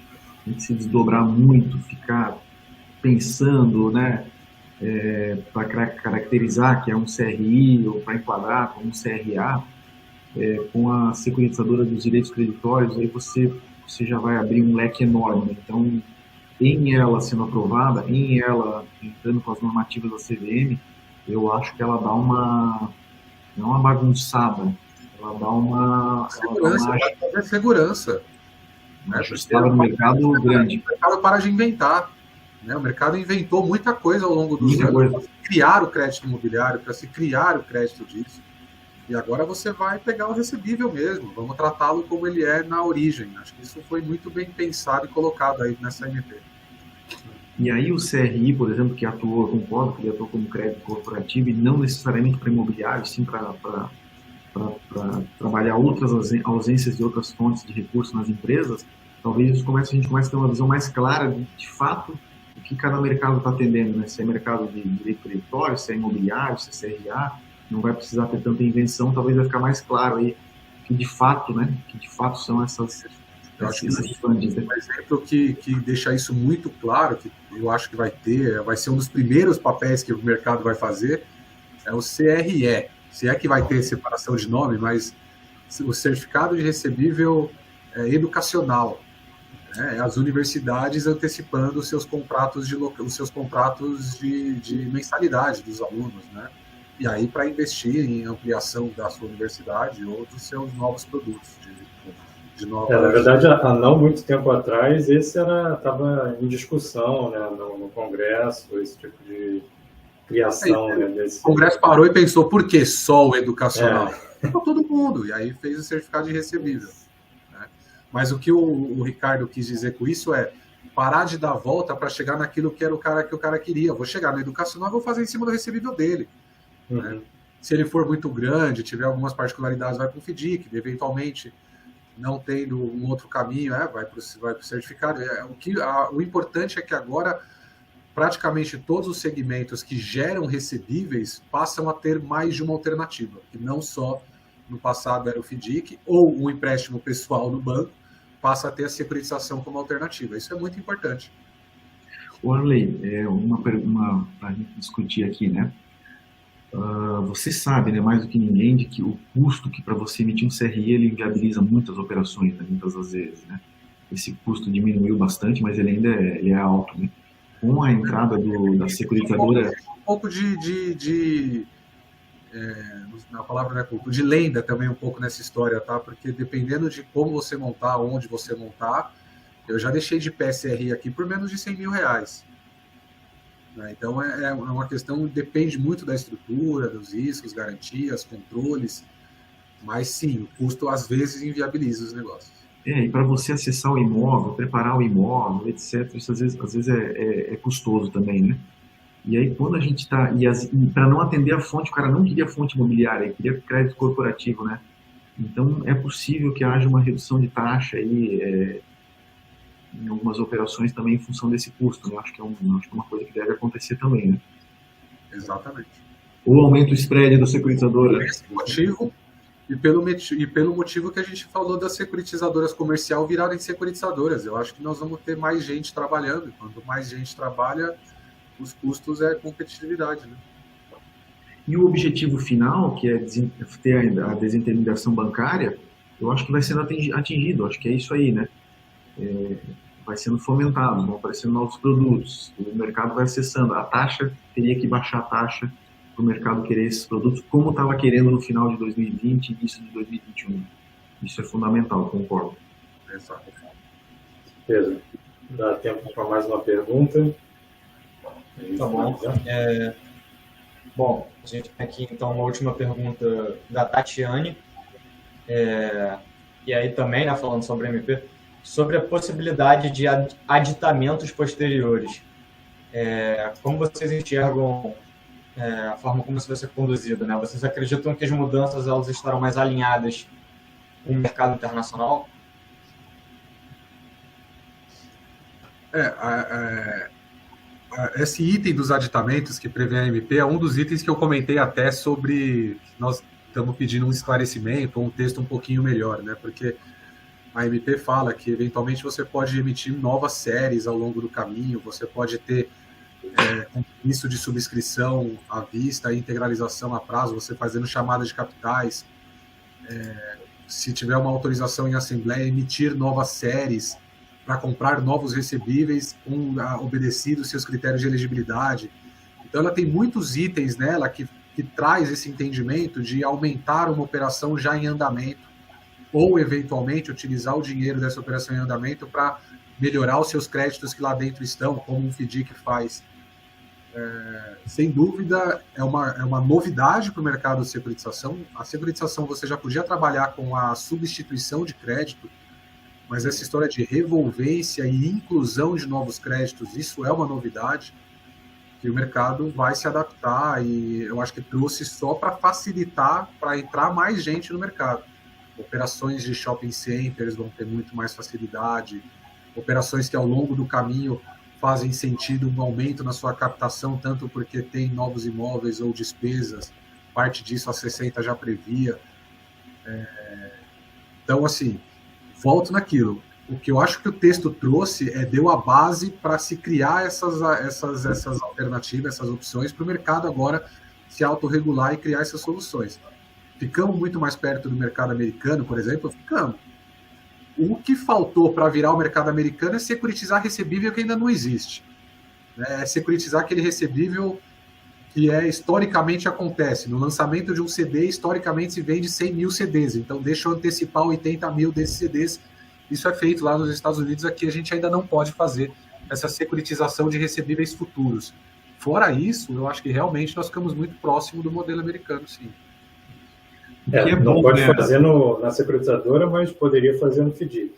Speaker 2: tem que se desdobrar muito, ficar pensando, né, para caracterizar que é um CRI ou para enquadrar como um CRA, com a securitizadora dos direitos creditórios, aí você já vai abrir um leque enorme. Então, em ela sendo aprovada, em ela entrando com as normativas da CVM, eu acho que ela dá uma bagunçada, ela dá uma
Speaker 3: segurança.
Speaker 2: Uma ajustada no mercado grande.
Speaker 3: O mercado para de inventar. Né? O mercado inventou muita coisa ao longo dos anos para se criar o crédito imobiliário, para se criar o crédito disso. E agora você vai pegar o recebível mesmo, vamos tratá-lo como ele é na origem. Acho que isso foi muito bem pensado e colocado aí nessa MP.
Speaker 2: E aí o CRI, por exemplo, que atuou, eu concordo, que ele atuou como crédito corporativo e não necessariamente para imobiliário, sim para trabalhar outras ausências de outras fontes de recursos nas empresas, talvez a gente comece a ter uma visão mais clara de fato o que cada mercado está atendendo, né? Se é mercado de direito creditório, se é imobiliário, se é CRA, não vai precisar ter tanta invenção, talvez vai ficar mais claro aí que de fato, né? Que de fato são essas.
Speaker 3: Eu acho que um exemplo que deixa isso muito claro, que eu acho que vai ser um dos primeiros papéis que o mercado vai fazer, é o CRE. Se é que vai ter separação de nome, mas o Certificado de Recebível Educacional. Né? As universidades antecipando os seus contratos de mensalidade dos alunos, né? E aí para investir em ampliação da sua universidade ou dos seus novos produtos
Speaker 1: na verdade, há não muito tempo atrás, esse estava em discussão, né, no Congresso, esse tipo de criação. Né,
Speaker 3: o Congresso parou e pensou, por que só o educacional? Para todo mundo, e aí fez o certificado de recebível. Né? Mas o que o Ricardo quis dizer com isso é parar de dar volta para chegar naquilo que era que o cara queria. Vou chegar no educacional, vou fazer em cima do recebível dele.
Speaker 1: Uhum.
Speaker 3: Né? Se ele for muito grande, tiver algumas particularidades, vai para o FDIC, eventualmente não tendo um outro caminho, vai para o certificado. O importante é que agora praticamente todos os segmentos que geram recebíveis passam a ter mais de uma alternativa, que não só no passado era o FDIC ou um empréstimo pessoal no banco, passa a ter a securitização como alternativa. Isso é muito importante.
Speaker 2: O Arley, uma para a gente discutir aqui, né? Você sabe, né, mais do que ninguém, de que o custo que para você emitir um CRI, ele inviabiliza muitas operações, né, muitas das vezes, né? Esse custo diminuiu bastante, mas ele ainda é alto, né? Com a entrada da securitizadora...
Speaker 3: Um pouco na palavra, né, de lenda também um pouco nessa história, tá? Porque dependendo de como você montar, onde você montar, eu já deixei de PSRI aqui por menos de 100 mil reais. Então, é uma questão, depende muito da estrutura, dos riscos, garantias, controles, mas sim, o custo às vezes inviabiliza os negócios.
Speaker 2: E para você acessar o imóvel, preparar o imóvel, etc., isso às vezes é custoso também, né? E aí, quando a gente está... E para não atender a fonte, o cara não queria fonte imobiliária, ele queria crédito corporativo, né? Então, é possível que haja uma redução de taxa aí, em algumas operações também em função desse custo, né? Acho que é uma coisa que deve acontecer também, né?
Speaker 3: Exatamente.
Speaker 2: Ou aumenta o spread da securitizadora.
Speaker 3: Por esse motivo, e pelo motivo que a gente falou das securitizadoras comercial virarem securitizadoras. Eu acho que nós vamos ter mais gente trabalhando, e quanto mais gente trabalha, os custos é competitividade, né?
Speaker 2: E o objetivo final, que é ter a desintermediação bancária, eu acho que vai sendo atingido, acho que é isso aí, né? Vai sendo fomentado, vão aparecendo novos produtos, o mercado vai acessando. A taxa, teria que baixar a taxa para o mercado querer esses produtos, como estava querendo no final de 2020 e início de 2021. Isso é fundamental, concordo.
Speaker 3: Exato.
Speaker 1: Pedro, dá tempo para mais uma pergunta?
Speaker 4: Tá bom. Bom, a gente tem aqui então uma última pergunta da Tatiane. E aí também, né, falando sobre MP, sobre a possibilidade de aditamentos posteriores. Como vocês enxergam a forma como isso vai ser conduzido, né? Vocês acreditam que as mudanças elas estarão mais alinhadas com o mercado internacional?
Speaker 3: Esse item dos aditamentos que prevê a MP é um dos itens que eu comentei até sobre nós estamos pedindo um esclarecimento ou um texto um pouquinho melhor, né? Porque a MP fala que eventualmente você pode emitir novas séries ao longo do caminho, você pode ter compromisso de subscrição à vista, integralização a prazo, você fazendo chamada de capitais, se tiver uma autorização em assembleia, emitir novas séries para comprar novos recebíveis obedecidos seus critérios de elegibilidade. Então ela tem muitos itens nela que traz esse entendimento de aumentar uma operação já em andamento ou, eventualmente, utilizar o dinheiro dessa operação em andamento para melhorar os seus créditos que lá dentro estão, como um FDIC faz. Sem dúvida, é uma novidade para o mercado de securitização. A securitização você já podia trabalhar com a substituição de crédito, mas essa história de revolvência e inclusão de novos créditos, isso é uma novidade que o mercado vai se adaptar e eu acho que trouxe só para facilitar, para entrar mais gente no mercado. Operações de shopping centers vão ter muito mais facilidade, operações que ao longo do caminho fazem sentido um aumento na sua captação, tanto porque tem novos imóveis ou despesas, parte disso a 60 já previa. Então, assim, volto naquilo. O que eu acho que o texto trouxe deu a base para se criar essas alternativas, essas opções para o mercado agora se autorregular e criar essas soluções. Ficamos muito mais perto do mercado americano, por exemplo? Ficamos. O que faltou para virar o mercado americano é securitizar recebível que ainda não existe. É securitizar aquele recebível que historicamente acontece. No lançamento de um CD, historicamente se vende 100 mil CDs. Então, deixa eu antecipar 80 mil desses CDs. Isso é feito lá nos Estados Unidos. Aqui a gente ainda não pode fazer essa securitização de recebíveis futuros. Fora isso, eu acho que realmente nós ficamos muito próximo do modelo americano, sim.
Speaker 1: Não pode fazer na securitizadora, mas poderia fazer no FDIC.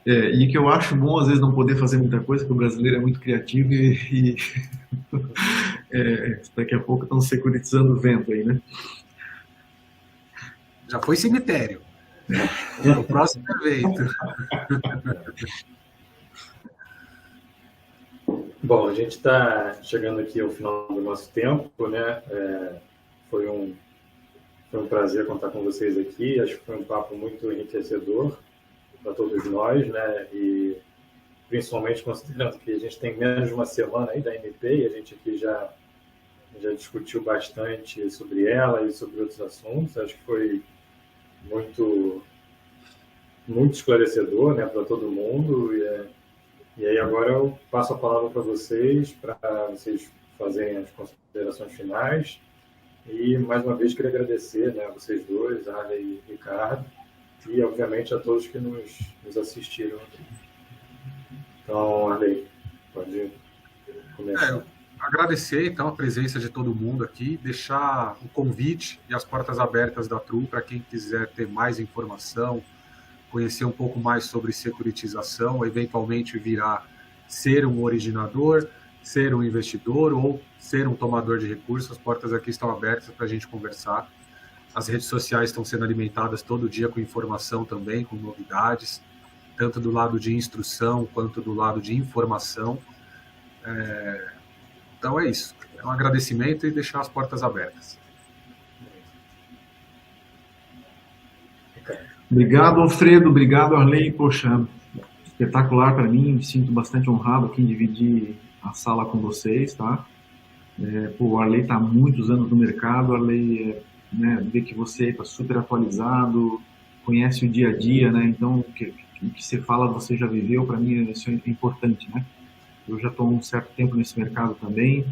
Speaker 2: E que eu acho bom, às vezes, não poder fazer muita coisa, porque o brasileiro é muito criativo e daqui a pouco estão securitizando o vento aí, né?
Speaker 3: Já foi cemitério. O próximo evento.
Speaker 1: Bom, a gente está chegando aqui ao final do nosso tempo, né? Foi um prazer contar com vocês aqui. Acho que foi um papo muito enriquecedor para todos nós, né? E principalmente considerando que a gente tem menos de uma semana aí da MP e a gente aqui já discutiu bastante sobre ela e sobre outros assuntos. Acho que foi muito, muito esclarecedor, né, para todo mundo. E aí agora eu passo a palavra para vocês fazerem as considerações finais. E, mais uma vez, queria agradecer, né, a vocês dois, Arley e Ricardo, e, obviamente, a todos que nos assistiram aqui. Então, Arley, pode começar.
Speaker 3: Agradecer, então, a presença de todo mundo aqui, deixar o convite e as portas abertas da TRU para quem quiser ter mais informação, conhecer um pouco mais sobre securitização, eventualmente virar ser um originador, ser um investidor ou ser um tomador de recursos. As portas aqui estão abertas para a gente conversar. As redes sociais estão sendo alimentadas todo dia com informação também, com novidades, tanto do lado de instrução quanto do lado de informação. Então é isso. É um agradecimento e deixar as portas abertas.
Speaker 2: Obrigado, Alfredo. Obrigado, Arley. Poxa, espetacular para mim. Me sinto bastante honrado aqui em dividir a sala com vocês, tá? O Arley está há muitos anos no mercado. Arley, vê que você está super atualizado, conhece o dia a dia, né? Então, o que você fala, você já viveu. Para mim, isso é importante, né? Eu já estou há um certo tempo nesse mercado também.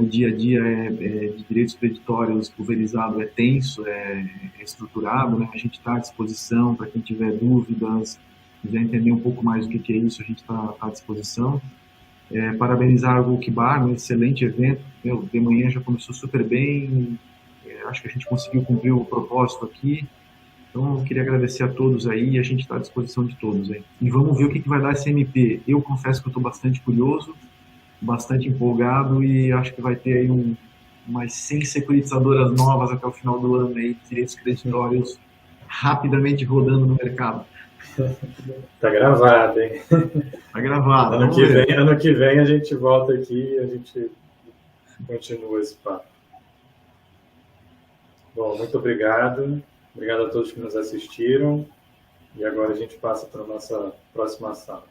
Speaker 2: O dia a dia de direitos creditórios pulverizado é tenso, é estruturado, né? A gente está à disposição para quem tiver dúvidas, quiser entender um pouco mais o que é isso, a gente está à disposição. Parabenizar o Gold-Bar, um excelente evento. De manhã já começou super bem, acho que a gente conseguiu cumprir o propósito aqui. Então, eu queria agradecer a todos aí, a gente está à disposição de todos aí. E vamos ver o que vai dar esse MP. Eu confesso que eu estou bastante curioso, bastante empolgado e acho que vai ter aí umas 100 securitizadoras novas até o final do ano aí, direitos creditórios rapidamente rodando no mercado.
Speaker 1: Tá gravado, hein?
Speaker 2: Tá gravado.
Speaker 1: Ano que vem a gente volta aqui e a gente continua esse papo. Bom, muito obrigado. Obrigado a todos que nos assistiram. E agora a gente passa para a nossa próxima sala.